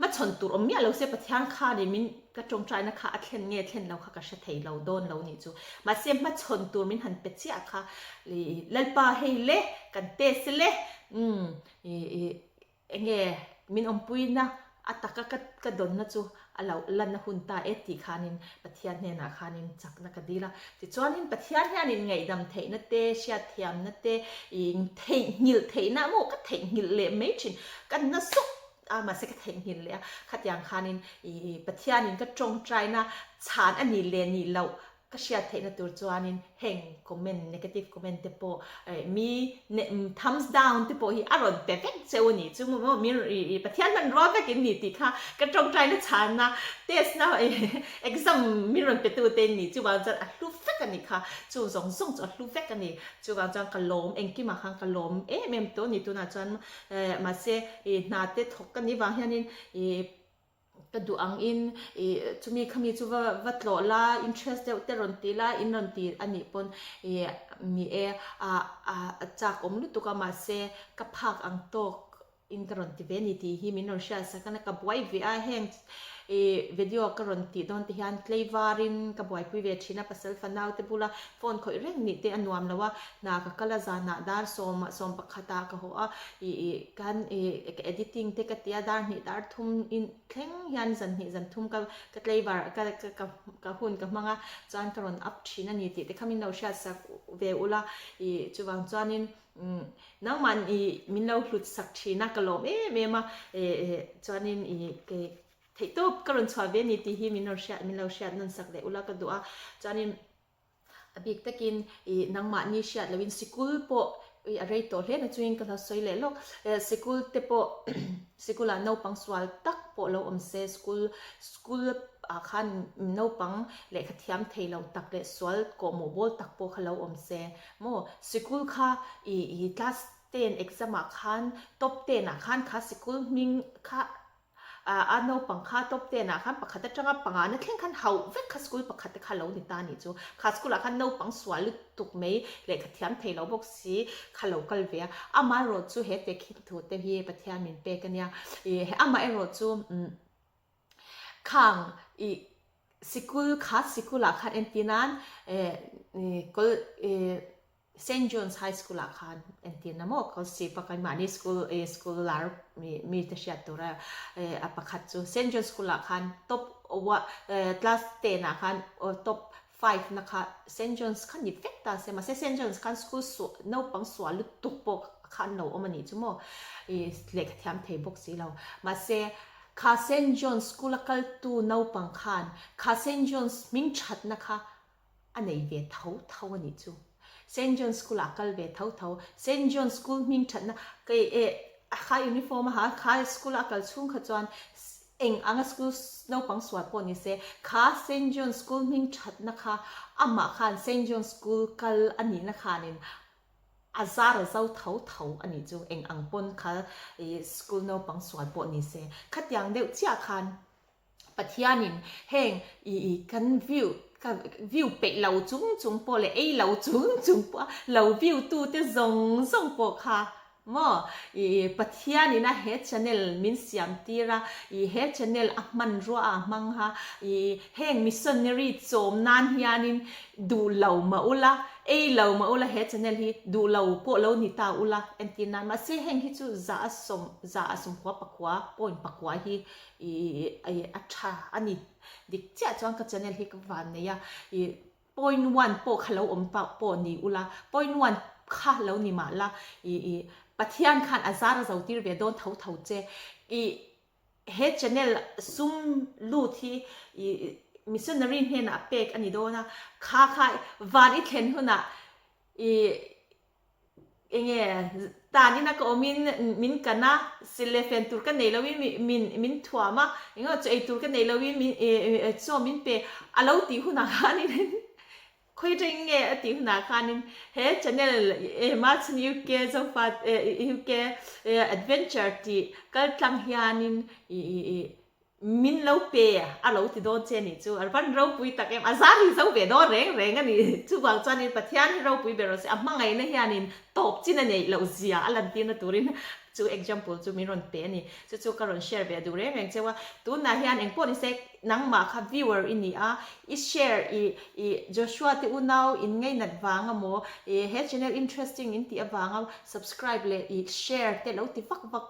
มาชนตัวอมเนี่ยเราเสียปะเทียนข้าเดมินก็จงใจนะคะอัดเล่นเราค่ะก็เชเทเราโดนเรานี่จู่มาเสียมาชนตัวมินหันเป็ดเสียค่ะเล่นป่าให้เละกันเตสเละเงี้ยมินอมปุยนะอัตตะก็โดนนะจู่เราลันนะหุ่นตาติขานินปะเทียนเนี่ยนะขานินจักนักดีละที่จวนนินปะเทียนเนี่ยนินไงดำเทนะเตเชียเทียมนะเตเทหิลเทนะโมก็เทหิลเละไม่ชินกันนะสุมาเสกเทงหินเลยขัดอย่างคานินปะเทียนินก็จงใจนะชานอันนี้เลนี่เราก็เชียร์เทนตัวจวนินเฮงคอมเมนต์ negative comment เตปมีthumbs down เตปฮีอารมณ์เป๊ะเจ้านี่จู่มั้งมีปะเทียนมันรอดก็กินนี่ติค่ะก็จงใจนะชานนะเทสนะexam มีรอนเปตัวเต็นนี่จู่ว่าจะอัดลูกเฟกันนี่ค่ะจู่ส่งจะอัดลูกเฟกันนี่จู่ว่าจะกระลมเองกี่มาข้างกระลมเมมตัวนี่ตัวน่าจะมาเสนาเตถกกันนี่ว่าเฮียนี่ก็ดูอังอินจะมีคำนี้จะว่าวัดโลละ interest เตรอนตีละอินรอนตีอันนี้ปนมีจากอมลุตุกามาเซกับพักอังโตอินกรอนตีเวนิตีฮิมินอร์ชาสักนักกับบวยวิอาแห่งวิดีโอกรอนตีโดนที่ฮันเคลวารินกับบวยปุยเวชินะปัสเซลฟันนาวเตบุลาฟอนคอยเร่งนิตีอันวามแล้วว่านากักลาจานาดาร์สมปักขตากะหัวการediting เทกัตยาดาร์นี่ดาร์ทุ่มอินเข่งยันจันทุ่มกับเคลวาร์กับหุ่นกับมังอ่ะจานกรอนอัพชินะนี่ตีแต่ขมินเอาชาสักเวอุลาจูวังจานินนังมันมินเอาหลุดสักชีนักกลมเมมาจานินเทตุบกรณชาวเวนิตีฮิมินเอาชานั่นสักเดอุลากระดูอ่ะจานินบิกตะกินนังมันนี่ชาเลวินสิกุลโปอะไรตัวเล่นจุยงกันสวยเลยลูกสิกุลเตโปสิกุลาโนปังสวลตักโปเราอมเซสกุลขันโนปังเล็กเทียมเทเราตักเล็สวลโกโมบอลตักโปขเราอมเซโมสิกุลค่ะคลาสเทนเอ็กซ์มาขันท็อปเทนขันค่ะสิกุลมิงค่ะอันนู้ปังค่าตบเตนะขันปักขัดจังปังอันนั้นแค่ขันเฮาเวกขัสกุลปักขัดข้าเราดิตานี่จูขัสกุลขันนู้ปังสวาลุตุกไม่เล็กเทียมเทเราบอกสิข้าเรากัลเวียอามาโรจูเฮเตคิดถูเตฮีปะเทียมินเปกันเนี่ยอามาโรจูขังสิกุลขัดสิกุลขันเอ็นตินันก็เซนต์จอห์นส์ไฮสคูลอาคารเอ็นทีนามอกเขาสิปะกันมานี่สคูลลาร์มีแต่เชียตัวระปะคัดจูเซนต์จอห์นส์สคูลอาคารท็อปว่าคลาส10อาคารท็อป5นะคะเซนต์จอห์นส์คันยิบเฟกตาเซมาเซนต์จอห์นส์คันสคูลสโนปังสวาลุตุกปกคันเราอมันนี่จุโมเล็กแถมเทบกสีเรามาเซคาเซนต์จอห์นส์สคูลกัลตูโนปังคันคาเซนต์จอห์นส์มิงชัดนะคะอันไหนเวทเท่านี่จูเซนต์จอห์นส์สคูลอักลเวทเท่าเซนต์จอห์นส์สคูลมิงชัดนะก็ข้ายูนิฟอร์มหาข้าสคูลอักลชุ่งขจรเองอังสคูลโนปังสวดปนิเซข้าเซนต์จอห์นส์สคูลมิงชัดนะคะอามาข้าเซนต์จอห์นส์สคูลกัลอันนี้นะคะนินอาซาร์เจ้าเท่าอันนี้จูเองอังปนข้าสคูลโนปังสวดปนิเซขัดอย่างเดียวเจ้าคันปัทยานินเฮงกันวิว ก็วิวเป็ดเหลาจุ้งจุ้งปอเลยเหลาจุ้งจุ้งปอเหลาวิวตู้เตซงปอค่ะมอปัทยานี่นะเฮดชาแนลมินสิยมตีระเฮดชาแนลมันรัวมังฮะเฮงมิสซันเนอรี่โจมนานฮิยานินดูเหลามาอุละเหลามาอุละเฮดชาแนลฮีดูเหลาปอเหลานิตาอุละเอ็นตีนันมาเซเฮงฮิจูจะสมหัวปักวาปอนปักวาฮีอัชชาอันนี้ดิเจ้าจวนกับชาแนลฮีกวันเนี่ยปอยนวันปอขลาวอมปะปอนี่อุละปอยนวันข้าเหลานี่มาละปัทยานขันอาซาร์เราตีเรโดนเท่าเจเฮดชแนลซุ่มลูที่มิสซันนารีเฮน่ะเป็กอันนี้โดนะข้าวันอีเทนหุ่นน่ะเงี้ยตานี่นะก็มินกันนะสิเลเฟนตุรกันในลวิมินทัวมาเงี้ยจะไอตุรกันในลวิมินโซมินเปอาเลาตีหุ่นน่ะค่ะนี่คุยจริงเงี้ยตีหุ่นน่ะค่ะนี่เฮ้ชแนลมาชนิวเกะจะฟัดยูเกะแอดเวนเจอร์ที่ก็ตั้งฮิอานินมินเลาเปย์อาเลาตีโดนเจนี่จูอันพันเราปุยตักเอ็มอาซาฮิเซาเปย์โดนเร่งอันนี้จูบางจานินปัทยานเราปุยเบรอสิมังไงเนี่ยฮิอานินตบจีนันเนี่ยเลาเสียอันลันตีนตัวรินจู example จูมีรอนเปย์นี่จูการอนแชร์เบดูเร่งเจ้าว่าตัวนาฮิอานินพวกนี้เซ็กนังมาค่ะ viewer อินนี่อีแชร์Joshua ที่อุณาวอินไงนัดวางอ่ะโมเฮด channel interesting อินที่วางอ่ะ subscribe เลยshare แต่เราที่ฟัก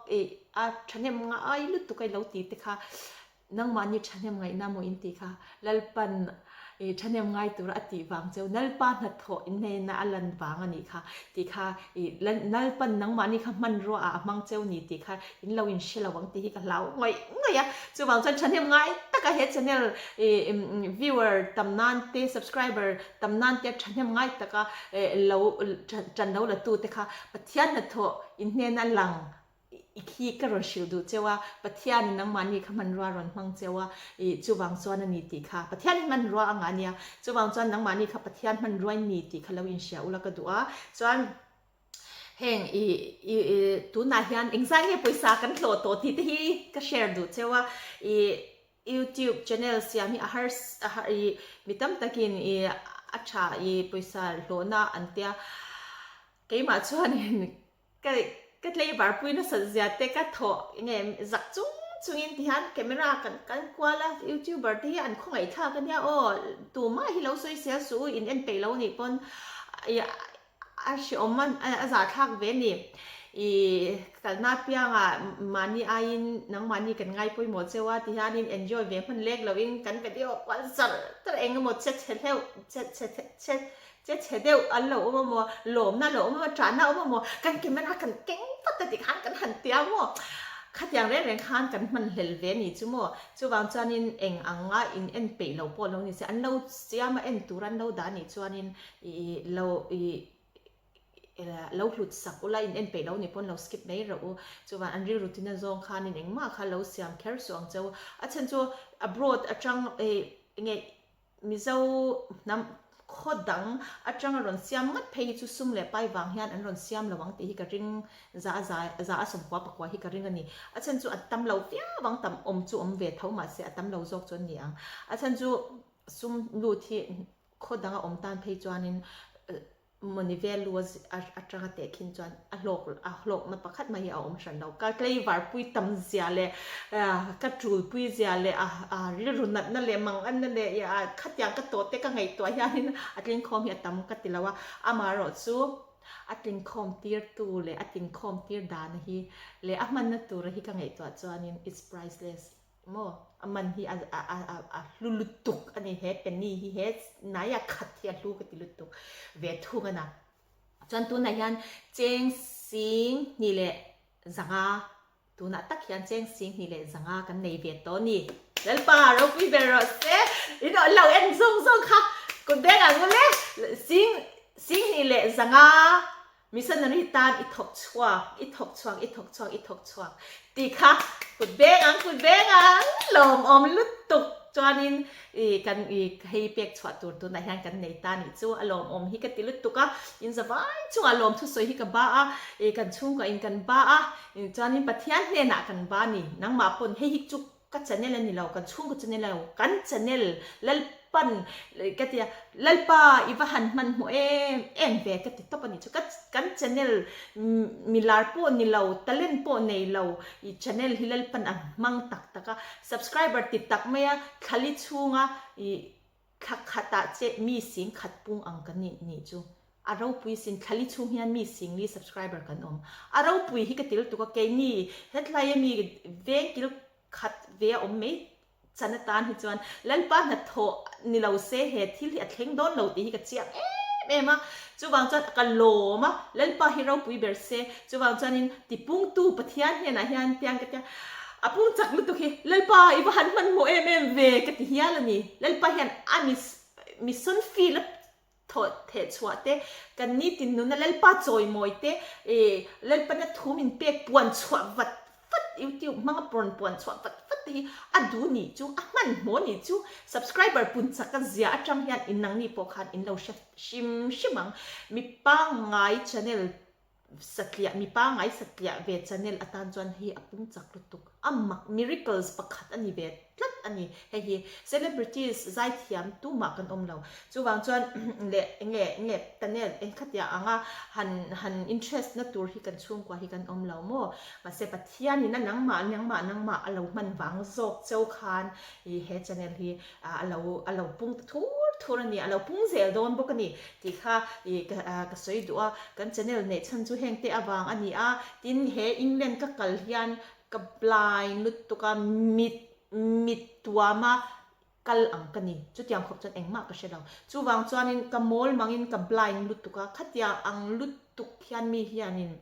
ฉันเนี่ยมึงลุตุกไอเราตีแต่ค่ะนังมันนี่ฉันยังไงน้ำมอินตีค่ะLalpaฉันยังไงตัวอติวางเจ้าLalpaนัดโถอินเนน่าลันวางอันนี้ค่ะตีค่ะLalpaนังมันนี่ค่ะมันรัวมังเจ้านี่ตีค่ะอินเราอินเชลวังตีค่ะเราไงอะจะวางฉันยังไงแต่ก็เห็น channel viewer ตำนานเต subscriber ตำนานเตฉันยังไงแต่ก็เราจันเราละตัวแต่ค่ะปัทยานัดโถอินเนน่าลังอีกทีก็รอชิลดูเจ้าว่าปัทยานี่นังมันนี่ค่ะมันรัวร้อนมังเจ้าว่าจูวังส่วนนี่ตีค่ะปัทยานี่มันรัวงานเนี่ยจูวังส่วนนังมันนี่ค่ะปัทยามันรัวนี่ตีค่ะเราอินเชียอุลก็ดูส่วนเฮงตัวนายฮันเอ็งสั่งให้ไปสักกันโหลดตัวที่ก็แชร์ดูเจ้าว่าYouTube channel เสียมีมีตั้มตะกินอัจฉริไปสักโหลดน่ะอันเดียกี่มาชวนก็เลยบาร์ปุยน่ะสัญญาเตก็โถยังไงจักจุ้งอินที่ฮันแคมเมรากันกว่าละยูทูบเบอร์ที่อันคงไอ้ท่ากันเนี่ยโอ้ตัวมาที่เราสวยเสียสูอินเอ็นไปเรานี่ปนอาชิอมันอาจารย์ทักเวนี่กันน่าเปียงมันนี่อายินนังมันนี่กันไงปุยหมดเสียว่าที่ฮันอิน enjoy เวมันเล็กเราอินกันเดียววันสัตว์แต่เองก็หมดเช็ดเดียวอันเราโมหลมน่ะหลมมาจานน่ะโมกันกินมันกันเก่งปัตติขันกันหันเตียวโมขัดอย่างแรงขันกันมันเฮลเวนี่จูโมจูบางจานินเองอังว่าอินเอ็นเปย์เราปนเรานี่เสียอันเราเสียมาเอ็นตุรันเราด่านี่จานินเราหลุดสักอุลาอินเอ็นเปย์เรานี่ปนเราสกิปไม่เราจูว่าอันรีรูตินซองขันนี่เองมาค่ะเราเสียมแคร์สวงเจ้าอาจารย์จู abroad อาจารย์ไงมิเจ้าน้ำโคดังอาจารย์รอนเสียมงัดเพย์จุซุ่มเลยไปวางเฮียนอันรอนเสียมระวังตีฮิการิงจะสมควาปกว่าฮิการิงอันนี้อาจารย์จูอัดตำเหลาเฟี้ยวังตำจูเวทเท่ามาเสียอัดตำเหลาจอกจนเนียงอาจารย์จูซุ่มลูที่โคดังตานเพย์จวนนินมันนิเวลลัวอาจารย์เตะขินจวนอโลกมันประคัดมาเอาฉันเราก็เลยว่าปุยตำเสียเลยก็จูปุยเสียเลยเรื่องนัดนั่นเลยมังอันนั่นเลยขัดอย่างก็โตเตะก็ไงตัวอย่างนี้นะอัดลิงคอมเฮียตำก็ติละว่ามารอดซูอัดลิงคอมตีร์ตูเลยอัดลิงคอมตีร์ดานฮีเลยมันนั่นตัวฮีก็ไงตัวจวนนี้ it's priceless โมมันฮีลุตุกอันนี้เฮ็ดเป็นนี่ฮีเฮ็ดนายขัดที่ลูกติลุตุกเวทุกันนะจนตัวนายยันเจงสิงนี่แหละจังตัวนัดตักยันเจงสิงนี่แหละจังกันในเวทตัวนี้แล้วป่าเราคุยเบรอเซ่อีน้องเราเอ็นส่งค่ะคุณเด็กอ่ะคุณเล่สิงนี่แหละจังมิสันนิตานอีทกชวงตีค่ะคุณเบงลมลุดตุกจวนินกันให้เปียกชวดตัวนายฮันกันในตานี่จู่อารมณ์ฮิกติลุดตุกอินสบายจู่อารมณ์ทุสวยฮิกบ้ากันชุ่งกับอินกันบ้าจวนินปะเทียนเนน่ะกันบ้านี่นังมาปนให้ฮิกจุกกันชแนลนี่เรากันชุ่งกันชแนลเรากันชแนลแล้วป pan cái tia lalpa iwahan man mo em về cái tia top ani chu kan channel milar po ni lo talent po nei lo I channel hilal pan ang mang tak taka subscriber ti tak maya khali chunga I khata che mi sing khat pung ang kan ni chu arau pui sin khali chung hian mi sing ni subscriber kan arau pui hi ka til tu ka ke ni hetlai mi veng kil khat ve me chanatan hi chuan lalpa na tho ni lo se he thil hi athleng don lo ti hi ka chiang ema chu wang chuan ka lo ma lalpa hi rau pui ber se chu wang chuan in ti pung tu pathian hian a hian tiang ka apung chak lu tu hi lalpa I ba han man mo ve ka ti hial ani lalpa hian amis mission feel thot the chwate kan ni tin nu na lalpa choi moite lalpa na thumin pe puan chwa wat fat youtube mga puan chwa fat hi adu ni chu man mo ni chu subscriber pun chaka zia atang hian inang ni pokhan in lo shimang mi pa ngai channel saklia mi pa ngai saklia ve channel atan chuan hi apung chak lutuk amak miracles pakhat ani ve tlat ani he celebrities zai thiam tu ma kan lo chu wang chuan le nge tanel khatia anga han interest na tur hi kan chung kwa hi kan lo mo ma se pathian ni na nangma alo man wang zok chau khan he channel hi alo pung thur ani alo pung zel don bok ani ti kha ka soi duwa kan channel ne chan chu heng te awang ani a tin he england ka kal hian ka blind lut to ka mit tuama kal ang kani chu tiang khop chan engma ka shelo chu wang chuanin ka mol mangin ka blind lut to ka khatia ang lut tuk hian mi hianin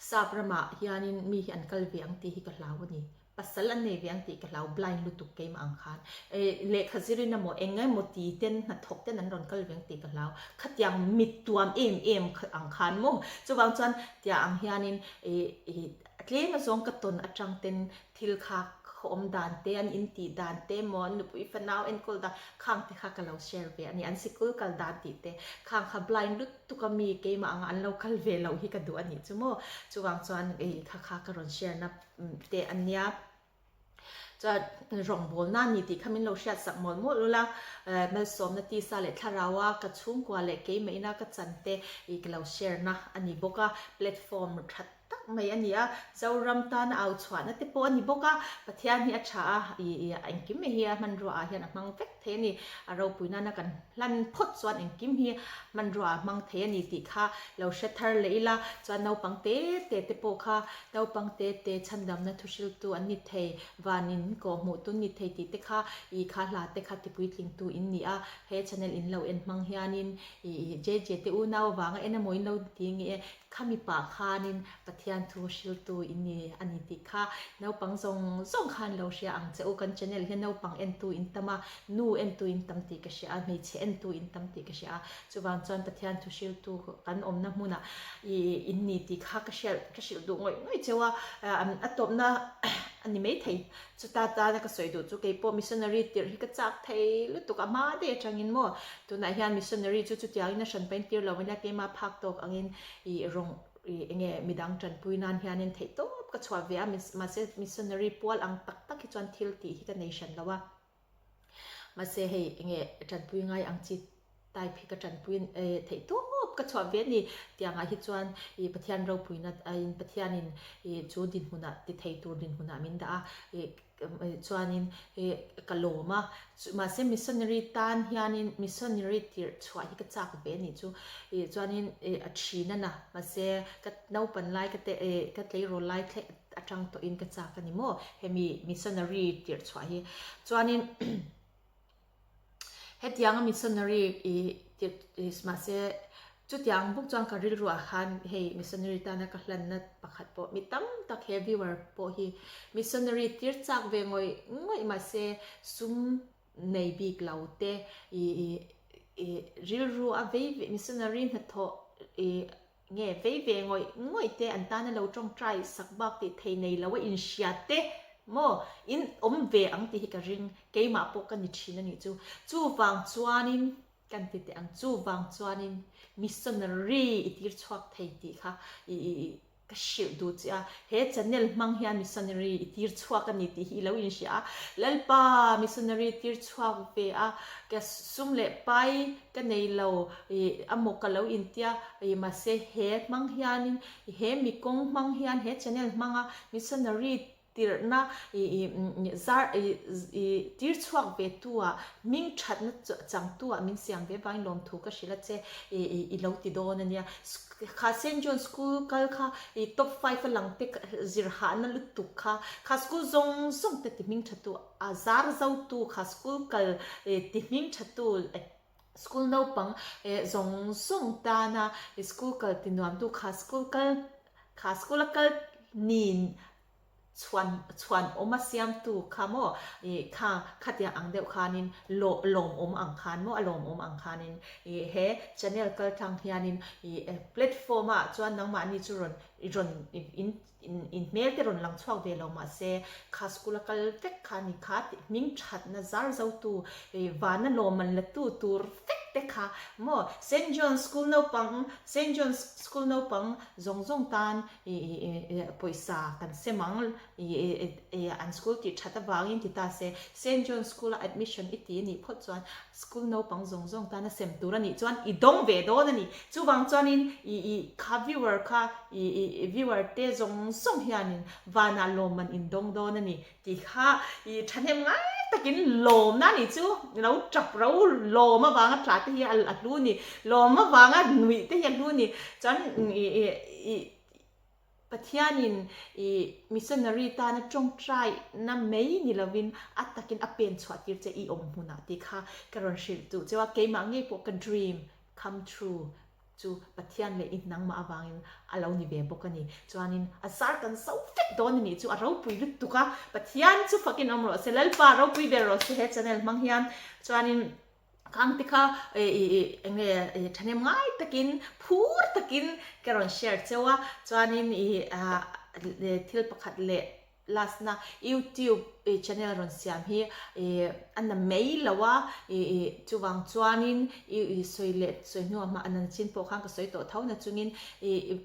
sabrama hianin mi hian kal viang ti hi ka lawani pasal an nei viang ti ka law blind lut tuk ke ma ang khan le khaziri na mo engai mo ti ten na thok ten an ron kal viang ti ka law khatiang mit tuam em ang khan mo chu wang chuan tia ang hianin atle ma zong ka ton atang ten thil kha khom dan te an inti dan te mon nu pui fanau en kol da khang te kha ka lo share ve ani an sikul kal da ti te khang kha blind lut tu ka mi ke ma ang an lo kal ve lo hi ka du ani chu mo chu wang chuan kha ka ron share na te aniaจะรองบอลน่านี่ที่ขมิ้นเราเชียสักมอลหมดแล้วมันสมนาทีสาเลทาราวากระชุ่มกว่าเล็กเกย์ไม่น่ากระจันเตอีกเราแชร์นะอันนี้บอกว่าแพลตฟอร์มทัดตักไม่อันนี้อ่ะเจ้ารำตาเอาชวนนั่นที่พออันนี้บอกว่าประเทศนี้อาชาอันกิมไม่เฮียมันรัวเฮียนะมังเฟกเทนี่เราปุยนั่นกันลั่นพดส่วนอันกิมเฮียมันรัวมังเทนี่ที่ค่ะเราเชตเทอร์เลยละจวนเราปังเตที่พอค่ะเราปังเตชันดำนะทุชิลตัวอันนี้เทวานินก็หมดตุนิเทติเตค่ะอีค่ะลาเตค่ะที่ปุยลิงตัวอินนี่อ่ะเฮชแนลอินเราเอ็นมังเฮียนินเจเตอูนาววางเอ็นมวยเราทิ้งข้ามีปากคานินปะเทียนทูชิลตูอินนี่อันนี้ติค่ะเราปังส่งคันเราเชียอังเจ้ากันชแนลเห็นเราปังเอ็นตูอินตมานูเอ็นตูอินตัมติกเชียไม่ใช่เอ็นตูอินตัมติกเชียจุบางจวนปะเทียนทูชิลตูกันน้ำมุนะอินนี่ติค่ะกชิลดูง่ายเจ้าว่าอัตตบนะอันนี้ไม่ไทยจุดตาก็สวยดูจุดเกี่ยวกับมิชชันนารีที่ที่ก็จากไทยหรือตุกมาเดจังอินโมตัวไหนฮะมิชชันนารีจุดอย่างนี้ฉันเป็นที่เราไม่ได้เกี่ยมาพักตกอันนี้รงเงี้ยมีดังจันปุยนันฮะนี่ไทยโตก็ชอบเวียมาเซมิชชันนารีปวลอังตักที่จวนทิลตีที่กันเนชั่นแล้วว่ามาเซให้เงี้ยจันปุยง่ายอังจิตตายพิกจันปุยไทยโตก็ชอบเวียนี่ที่อ่างที่จวนปะเทียนเราปุยนัดปะเทียนินจูดินหุนะที่ไทยตัวดินหุนะมินดาจวนนินกะโลมาเซมิชชันนารีตันฮานินมิชชันนารีที่ช่วยที่กระจากเวียนี่จูจวนนินชีนั่นนะมาเซก็เน่าปันไลก็เตก็เลยโรไลเทอาจังตัวอินกระจากกันนี่โมเฮมีมิชชันนารีที่ช่วยจวนนินเฮ็ดยังมิชชันนารีที่มาเซจุดอย่างพวกจวนการริลรัวคันเฮมิชชันนารีตานักลันนัดปักขัดปอมีตั้มตักเฮวีวอร์ปอฮีมิชชันนารีที่จากเวงอยมาเซซุมในบีกเหล่าเตริลรัวเวมิชชันนารีนัดทอเงี้ยเวงอยเตอันตานั่นเราจงใจสักบักติเทในเราว่าอินเชียเตโมอินเวอังติฮิการิงเกยมาปกันนิชินันนี่จูฟังจวนินกันติดอังจูฟังจวนินมิชชันนารีอิติร์ชวักไทยติค่ะก ka shil du chia he channel mang hian missionary tir chhuak ani ti hi lo in sia lalpa missionary tir chhuak ve a ka sum le pai ka nei lo amo ka lo in tia ma se he mang hian he mi kong mang hian he channel manga missionary tir na zar tir chuak ve tua ming that na chang tua min siam ve bang lom thu ka shila che I lo ti don ania kha St. John school kal kha top 5 lang te zir ha na lu tu kha school zong zong te ti ming thatu azar zau tu kha school kal ti ming thatu school no pang zong zong ta na school kal ti nuam tu kha school kal nin chuan oma siam tu khamo kha tia ang deuh khanin lom ang khan mo alom ang khanin he channel kal thang hianin platform a chuan nangma ni chu ron in mail te ron lang chhuak ve lo ma se kha school kal tek khani kha ming that na zar zo tu wana loman la tu tur tek te kha mo St. John school no pang zong tan poisa kan semang an school ti thata wangin ti ta se St. John school admission iti ni phot chuan school no pang zong tan na sem tur ani chuan I dong ve do ani chu wang chuan in kha viewer te zong hianin wana loman in dong do ani ti kha thanem ngai takin lom na ni chu lo chap ro lom awanga tla te hi al lu ni lom awanga nui te hi lu ni chan pathianin missionary ta na chong try na mei ni lovin atakin apen chhuatir che I om huna ti kha karon shil tu chewa keima nge po ka dream come true chu pathian le in nang ma awangin alo ni ve bokani chuanin asar kan so fek don ni chu aro pui lut tuka pathian chu fakin amro se lalpa ro pui be ro se he channel mang hian chuanin kang tika enge thanem ngai takin phur takin karon share chewa chuanin thil pakhat le last na YouTube channel ron siam hi anna mei lawa chuwang chuanin soi nu ma anan chin po khang ka soi to thauna chungin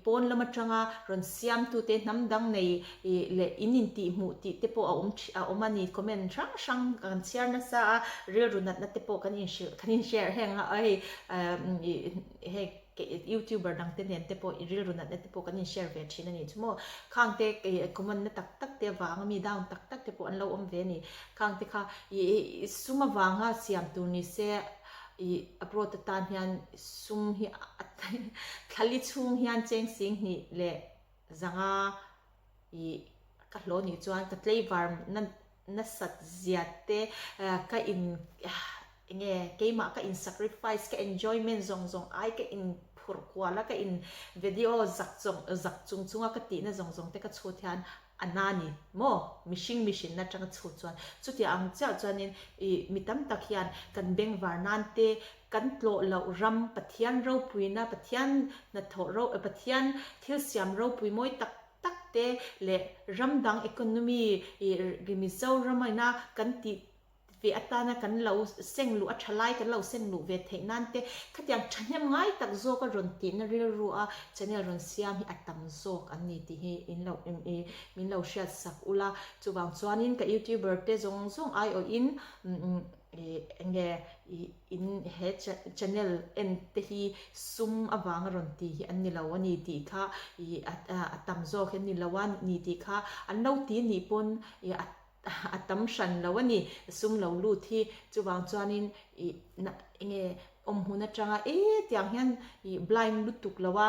pon lama tanga ron siam tu te namdang nei le inin ti mu ti te po a omani comment sang kan share na sa real runat na te po kanin share henga ai he YouTuber dang te nen te po real runat te po kanin share ve thina ni chumo khang te comment na tak te wang mi down tak te po an lo om ve ni khang te kha suma wanga siam tu ni se abroad tan hian sum hi khali chung hian cheng sing ni le zanga ka lo ni chuan ka tlei var na sat ziat te ka in nge keima ka in sacrifice ka enjoyment zong ai ka in phur kwala ka in video zak chunga ka ti na zong te ka chhuthian anani mo mishing na tanga chuan chuti ang cha chuanin mitam takhian kan beng varnan te kan tlo lo ram pathian ro puina pathian na tho ro pathian thil siam ro pui moi tak te le ramdang economy gimizo ramaina kan ti ve atana kan lo senglu athalai kan lo senglu ve theinan te khatiang thanem ngai tak zo ka ron ti na ril ru a channel ron siam hi atam zok ani ti hi min lo share sak ula chuwang chuanin ka YouTuber te zong ai o in enge in he channel en te hi sum awang ron ti hi an ni lo ani ti kha atam zok hen ni lawan ni ti kha an lo ti ni pon atam shan lawani sum lo lu thi chuwang chuanin nge om huna tanga tiang hian blind lutuk lawa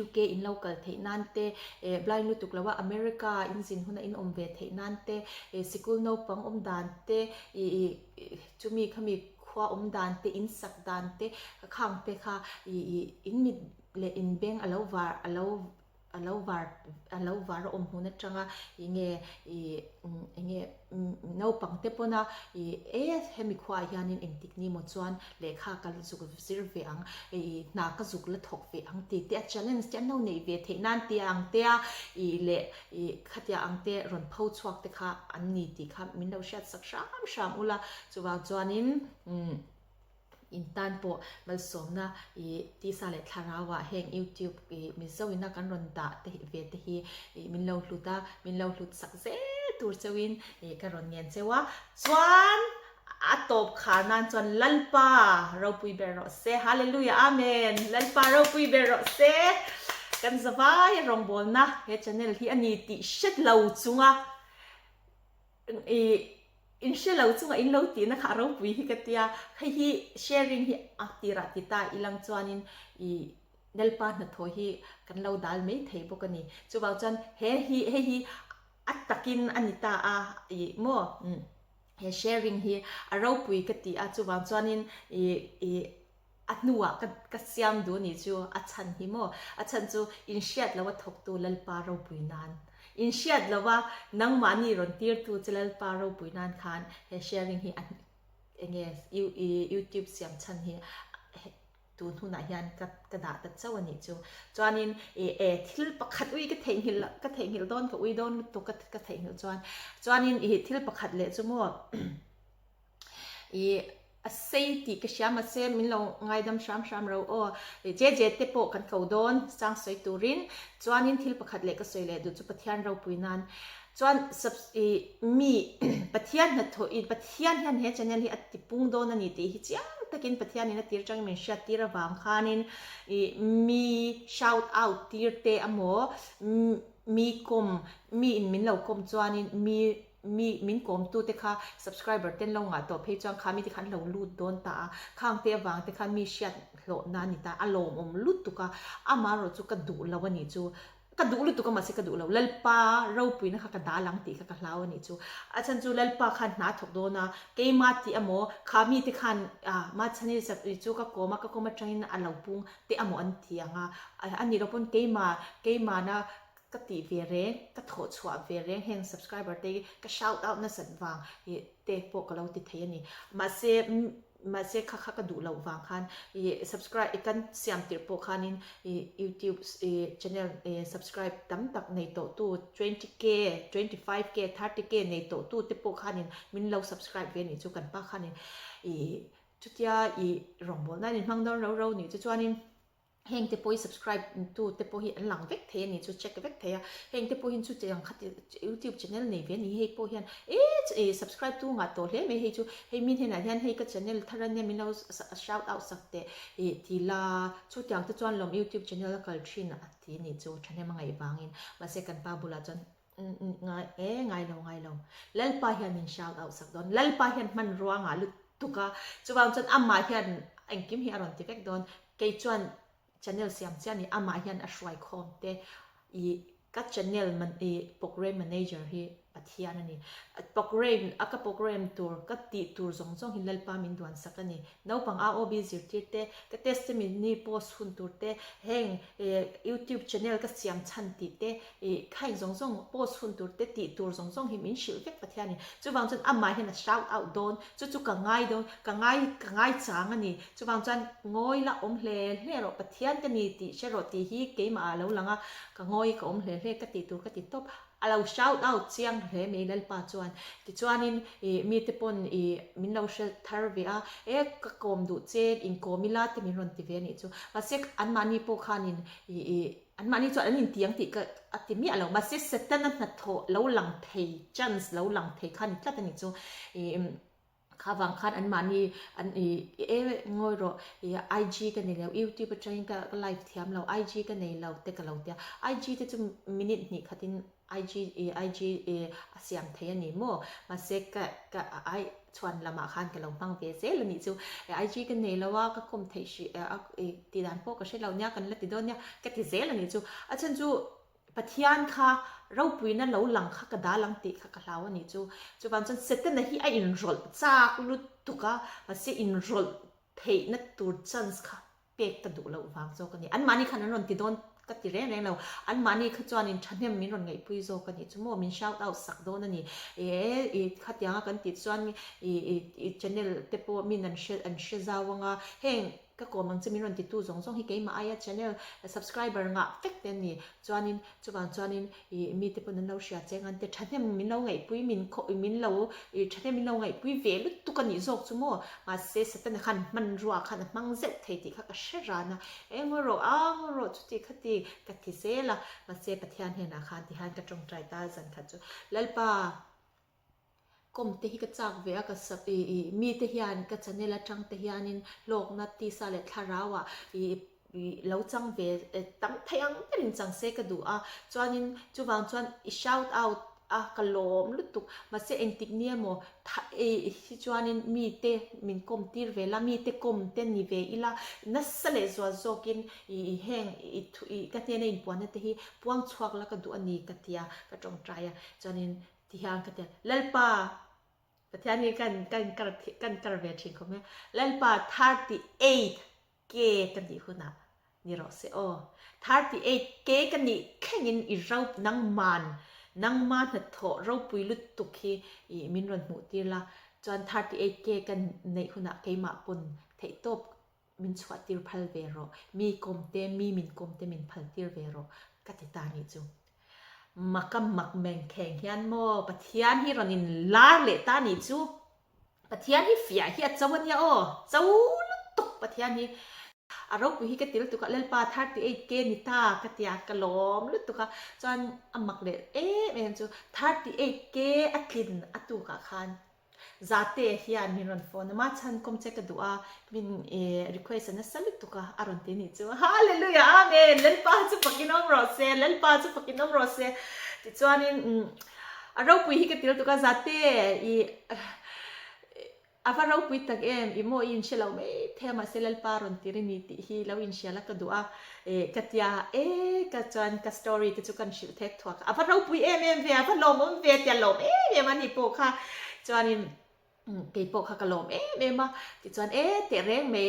UK in local theinan te blind lutuk lawa America in zin huna in om ve theinan te sikul no pang om dan te chumi khami khwa om dan te in sak dan te khang pe kha in mi le in beng alo var om huna tanga inge no pang te pona hemi khwa hianin engtik ni mo chuan lekha kal zuk zir ve ang na ka zuk la thok ve ang ti te challenge chan no nei ve theinan ti ang te le khatia ang te ron phau chuak te kha an ni ti kha min lo shat sak sham ula chuwa chuanin in tan po mal som na ti sa le tharawa heng YouTube Mizotawngin na kan ron da te ve te hi min lo hlut sak ze tur chewin kan ron ngen chewa chuan atop khanan chuan lalpa ropui bero se hallelujah amen lalpa ropui bero se kan zawai rong bol na he channel hi ani ti shet lo chunga in she lo chunga in lo ti na kha ropui hi katia hi sharing hi atira tita ilang chuanin lalpa na tho hi kan lo dal mai thei bokani chubaw chan he atakin anita mo he sharing hi ropui kati chubaw chuanin atnuwa ka siam do ni chu chhan hi mo chhan chu in shiat lawa thok tu lalpa ropui nan in shiat lawa nang mani ron tir tu lalpa ropui nan khan he sharing hi enge YouTube siam chhan hi tu huna hian ka da ta chawani chu chuanin thil pakhat ui ka thengil don ka ui don to ka thengil chuanin thil pakhat le chu mo sei ti ka siam se min lo ngai dam sham ro o je te po kan ko don chang soi turin chuanin thil pakhat le ka soi le du chu pathian ro puinan chuan mi pathian na tho pathian hian he channel hi ati pung don ani ti hi chiang takin pathian ina tir chang min sha tira wang khanin mi shout out tir te amo mi kom mi in min lo kom chuanin mi min kom tu te kha subscriber ten lo nga to phe chang kha mi ti khan lo lut don ta khang te wang te khan mi shat lo na ni ta alom lut tu ka ama ro chu ka du lawani chu ka du lut tu ka ma se ka du lo lalpa ropui na kha ka da lang ti kha ka hlawani chu achan chu lalpa khan na thok do na ke ma ti amo kha mi ti khan ma chani sa chu ka koma train alo pung te amo an thianga ani ro pon ke ma na ka ti ve reng ka tho chua ve reng heng subscriber te ka shout out na san wang te po ka lo ti thei ani ma se kha ka du lo wang khan subscribe kan siam tir po khanin YouTube channel subscribe tam tak nei to tu 20k 25k 30k nei to tu te po khanin min lo subscribe ve ni chu kan pa khanin chutia rongbol na ni hmang don ro ni chu chuanin heng te poi subscribe tu te po hi an lang vek the ni chu check vek the heng te po hin chu chang khat YouTube channel nei ve ni he po hian subscribe tu nga to hle me he chu he min he na hian he ka channel tharan ne min lo shout out sakte ti la chu tyang te chuan lom YouTube channel kal thin ti ni chu thane mangai bangin ma se kan pa bula chon ngai lo lalpa hian min shout out sak don lalpa hian man ruanga lu tuka chuwang chon amma hian angkim hi aron ti vek don ke chuan channel siam chani ama hian a shwai khom te ka channel man program manager hi pathian ani program tur ka ti tur zong hin lalpa min duan sakani no pang a ob zir ti te ka testimony post hun tur te heng YouTube channel ka siam chan ti te khai zong post hun tur te ti tur zong hi min shil vek pathiani chuwang chon ama hian a shout out don chu ka ngai don ka ngai chang ani chuwang chan ngoi la om hle ro pathian ka ni ti shero ti hi ke ma lo langa ka ngoi ka om hle ka ti tur ka ti top alo shout out chiang he me lalpa chuan ti chuanin mi te pon min lo shel thar ve a ka kom du che in komila te min ron ti ve ni chu masek an mani po khanin an mani chu an in tiang ti ka ati mi alo ma se setan na tho lo lang thei chance lo lang thei khan tlat ani chu khawang khan an mani an ngoi ro IG ka nei lo YouTube train ka live thiam lo IG ka nei lo te ka lo tia IG te chu minute ni khatin IG asiam thei ani mo ma se ka ai chuan lama khan ka lo pang ve se lo ni chu IG ka nei lo wa ka kom thei shi ti dan po ka she lo nya kan la ti don nya ka ti zel ani chu achan chu pathian kha ropui na lo lang kha ka da lang ti kha ka hlaw ani chu ban chan setan na hi a in rol chak lu tuka ma se in rol thei na tur chance kha pek ta du lo wang zo ka ni an mani khan ron ti don ka ti reng lo an mani kha chuan in thanem min ron ngai pui zo ka ni chu mo min shout out sak don ani khatyanga kan ti chuan channel te po min an she zawanga heng ก็โกมันจะมีรันติตู้สงให้เกมมาไอ้ channel subscriber งะเฟกเต็นนี่จวนนินจวนจวนนินมีแต่คนนั้นเราเชียร์เจงันแต่ฉันเนี่ยมินเราไงปุ้ยมินเราฉันเนี่ยมินเราไงปุ้ยเวลุตุกันนี่จกสมอมาเสสตันขันมันรัวขันมังเจ็บเทติข้าก็เชื่อรานะงรอจุดที่ขัดที่กัดที่เสละมาเสปะเทียนเห็นอาคารที่หันกระจงใจตาจันขัดจูแล้วป่ากรมเตหิกจากเวอกับสับมีเตหิอันกับจันเนลจังเตหิอันินโลกนัดที่สาเลทาราวะเราจังเวตั้งทยังเป็นจังเสกดูจวนนินจูวางจวนshout outกะลมลุตุกมาเสเอ็นติกเนียโมจวนนินมีเตมินกรมตีร์เวลามีเตกรมเตนิเวอีลานัสเลซัวโซกินแห้งกัตเนียในอินปวนเตหิปวงชวกแล้วก็ดูอันนี้กัตยากระจงใจจวนนินที่ห่างกันเล่ป่าประเทศนี้กันกระเวชิงเขาไหมเล่ป่า38 เกกันดีคุณนะนี่รอเสีย38 เกกันนี่แค่ยินอีเรานั่งมันหัดโถเราปุยลุดตุกีมินรันหูตีละจน38 เกกันในคุณนะเกมาปนเทตบมินสวัสดิพัลเวโรมีกรมเตมีมินกรมเตมินพัลติเวโรกัติตานิจูมักแมงแข่งยันโมปะเทียนที่เรานินลาเลตานิจูปะเทียนที่เฟียที่เจ้าวันยาโอเจ้าลุตุกปะเทียนที่เราปุยกติลตุกเล่นปา38 เกนิตากติยากะลมลุตุกจนมักเลเมนจู38 เกอัตลินอัตุกะคันZate hian min ron phone ma chan kom che ka dua min request na salut to ka aron te ni chu hallelujah amen lel pa chu pakinom rose ti chuanin aro pui hi ka til to ka zate I afa ro pui tak em imo in shelo me thema selal pa ron ti ri ni ti hi lo in shala ka dua katia ka chuan ka story ti chu kan shil thek thwa afa ro pui em ve afa lom ve tia lom mani po kha chuanin cái bộ khắc lom em mà thì chọn te reng me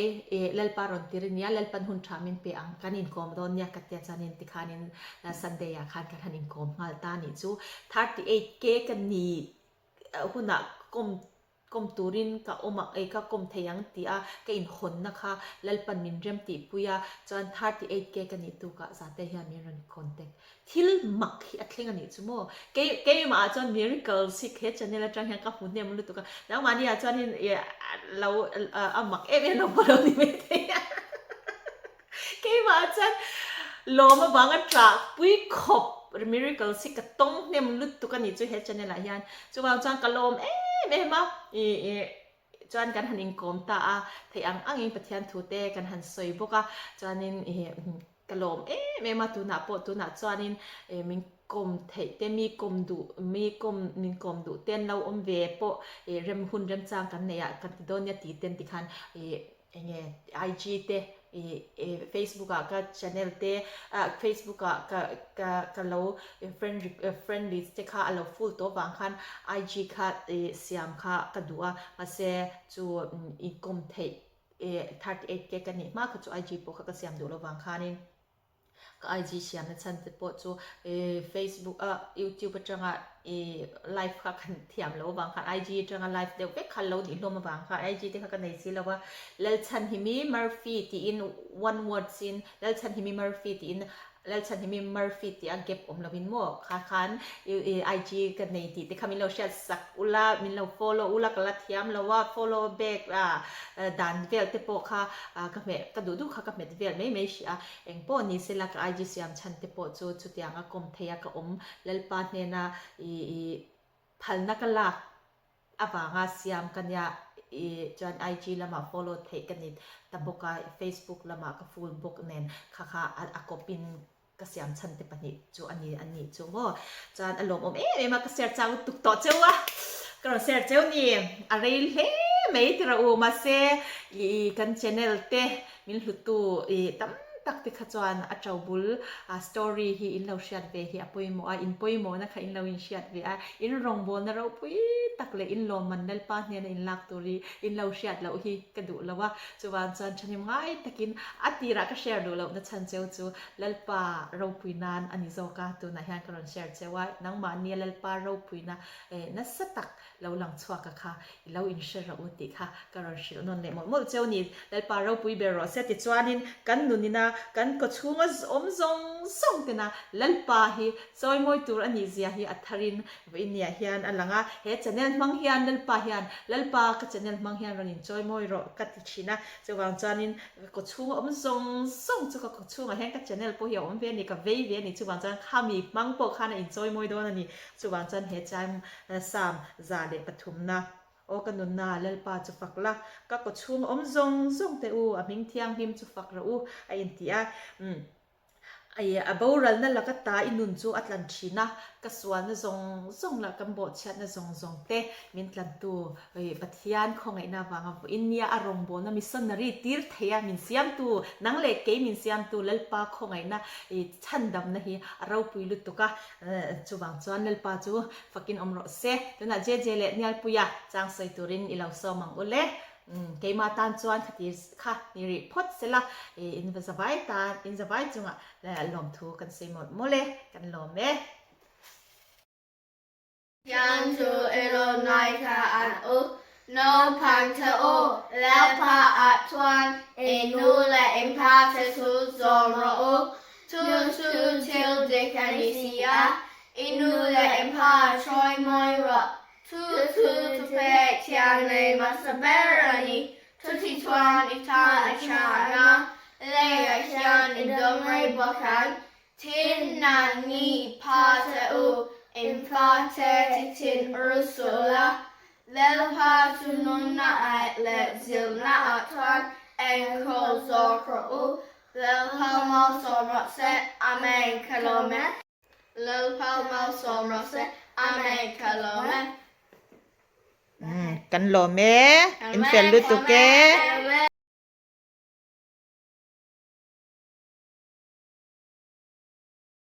lal paron tirnia lal pan hun thamin pe ang kanin kom don ya katya chanin ti khanin sunday ya khan kanin kom ngal ta ni chu 38 ke kan ni huna kom turin ka omak ka kom theyang ti ka in hon na kha lal pan min rem ti puya chon 38 ke kan ni tu ka zate hian mi ron contact thil mak hi athling ani chumo ke ma chon miracle sik he channel atang ha ka hun ne mulu tu ka na mani a chon lo amak no polo ni me te ke ma chon lo ma bang tra pui khop miracle sik ka tong ne mulu tu ka ni chu he channel a hian chu wang chang ka lom ma chuan kan hanin kom ta thei ang in pathian thu te kan han soi boka chuanin kalom ma tu na chuanin min kom thei te mi kom du ten lo om ve po rem chang kan ne ya kan don ya ti ten ti khan IG te Facebook ka channel te Facebook ka lo friend list te kha alo full to wang khan IG kha siam kha ka dua ma se chu ikom thei 38 ke kan ni ma kha chu IG po kha ka siam do lo wang khanin ka IG siam na chan te po chu Facebook YouTube atanga live kha kan thiam lo wang khan IG atanga live de ve khal lo ni lo ma wang kha IG te kha ka nei si lo wa lel chan himi Murphy ti in one word sin lel chan himi Murphy ti in lel chan himi Murphy ti a gap om lovin mo kha khan IG ka nei ti te khamilo share sak ula min lo follow ula kala thiam lo wa follow back dan vel te po kha ka me ka du kha ka me vel me shi eng po ni se la ka IG siam chan te po chu tiang a kom theya ka om lel pa ne na phal na kala awanga siam kanya chuan IG lama follow thei kanit taboka Facebook lama ka full book nen kha akopin ka siam chan te pani chu ani chu mo chuan alom om ma ka share chang tuk to chewa ka share cheu ni arei he mei tira u ma se kan channel te min hlutu tam tak ติขจรอาเจ้าบุลสตอรี่ฮีอินเราเชียดเวฮีอปุยโมอินปุยโมนะคะอินเราอินเชียดเวอินรองบนนะเราปุยตักเลยอินลมมันนั่นป้าเนี่ยอินลักตัวรีอินเราเชียดเราฮีกระดูแล้วว่าจูวันจันฉันยังไงตะกินอัตตีรักก็แชร์ดูแล้วนะฉันเจ้าจูเลลป้าเราปุยนานอันนี้โซกาตัวนะฮันกรอนแชร์เจ้าว่านังมาเนี่ยเลลป้าเราปุยนะนัสตักเราหลังชัวกะค่ะเราอินเชียร์เราอุติค่ะกรอนเชียร์นนเลยหมดเจ้านี่เลลป้าเราปุยเบรอเซติจวนนินกันนุนินะกันก็ช่วงอมซงส่งกันนะเลลป้าฮีซอยมวยตัวอันนี้เสียฮีอัทารินวินเนียฮิอันอันหลังเฮชแนลมังฮิอันเลลป้าฮิอันเลลป้าก็ชแนลมังฮิอันรันินซอยมวยรอกัติชินะจะวางจานินก็ช่วงอมซงส่งจะก็ช่วงเฮก็ชแนลพวกเหี่ยวอมเวียนนี่กับเวียนนี่จะวางจานข้ามีมังโปข้าในอินซอยมวยโดนนี่จะวางจานเฮจามสามซาเดปทุมนะโอ้กันนุนนาเลลป้าจะฝักละก็ช่วงอมซงส่งแต่อมิงเทียงหิมจะฝักเราไอ้อินเตียไอ้บ่าวรันนั่นละก็ตาอินุนจูอัตลันชีนะก็ส่วนนั่นซงละกัมโบเชียนั่นซงเตมินตันตูปัทยานของไอ้นาวางอินเนียอารมณ์โบนะมิสันนารีตีร์เทียมินเสียมตูนังเล็กเกมินเสียมตูเลลป้าของไอ้น่ะฉันดำนะฮีเราปุยลุตุกะจูบางจวนเลลป้าจูฟักกินอมรสเซตัวน่ะเจเล่เนียลปุยะจางใส่ตุรินอิลาวซอมังอุเล่เกมาตันจวนขัดยี่ค่ะนี่รีพอดเสละอินสบายตาอินสบายจุงอ่ะแล้วลมทูกันเสหมดโมเลกันลมเอ๊ยันทูเอโลไนคาอันอุโนพันเทโอแล้วพาอัตวันเอนูและเอ็มพาเททูซอรโอทูเทลเดคานิซิอาอินูและเอ็มพาชอยมอยระทูเปเชียนในมาสเบรานีที่ทวนอิตาอาชานาเลอาชานอินดอมไรบักัน ทินนานีพาเทอูอินฟาเทติทินอุรุสุลาเลลพาจุนุนนาไอเลซิลนาอัตวันเอ็นโคโซครูเลลพามาสอมรเซอเมนคาโลเมเลลพามาสอมรเซอเมนคาโลเมกันลมเอ๊อินเฟลลุตุเก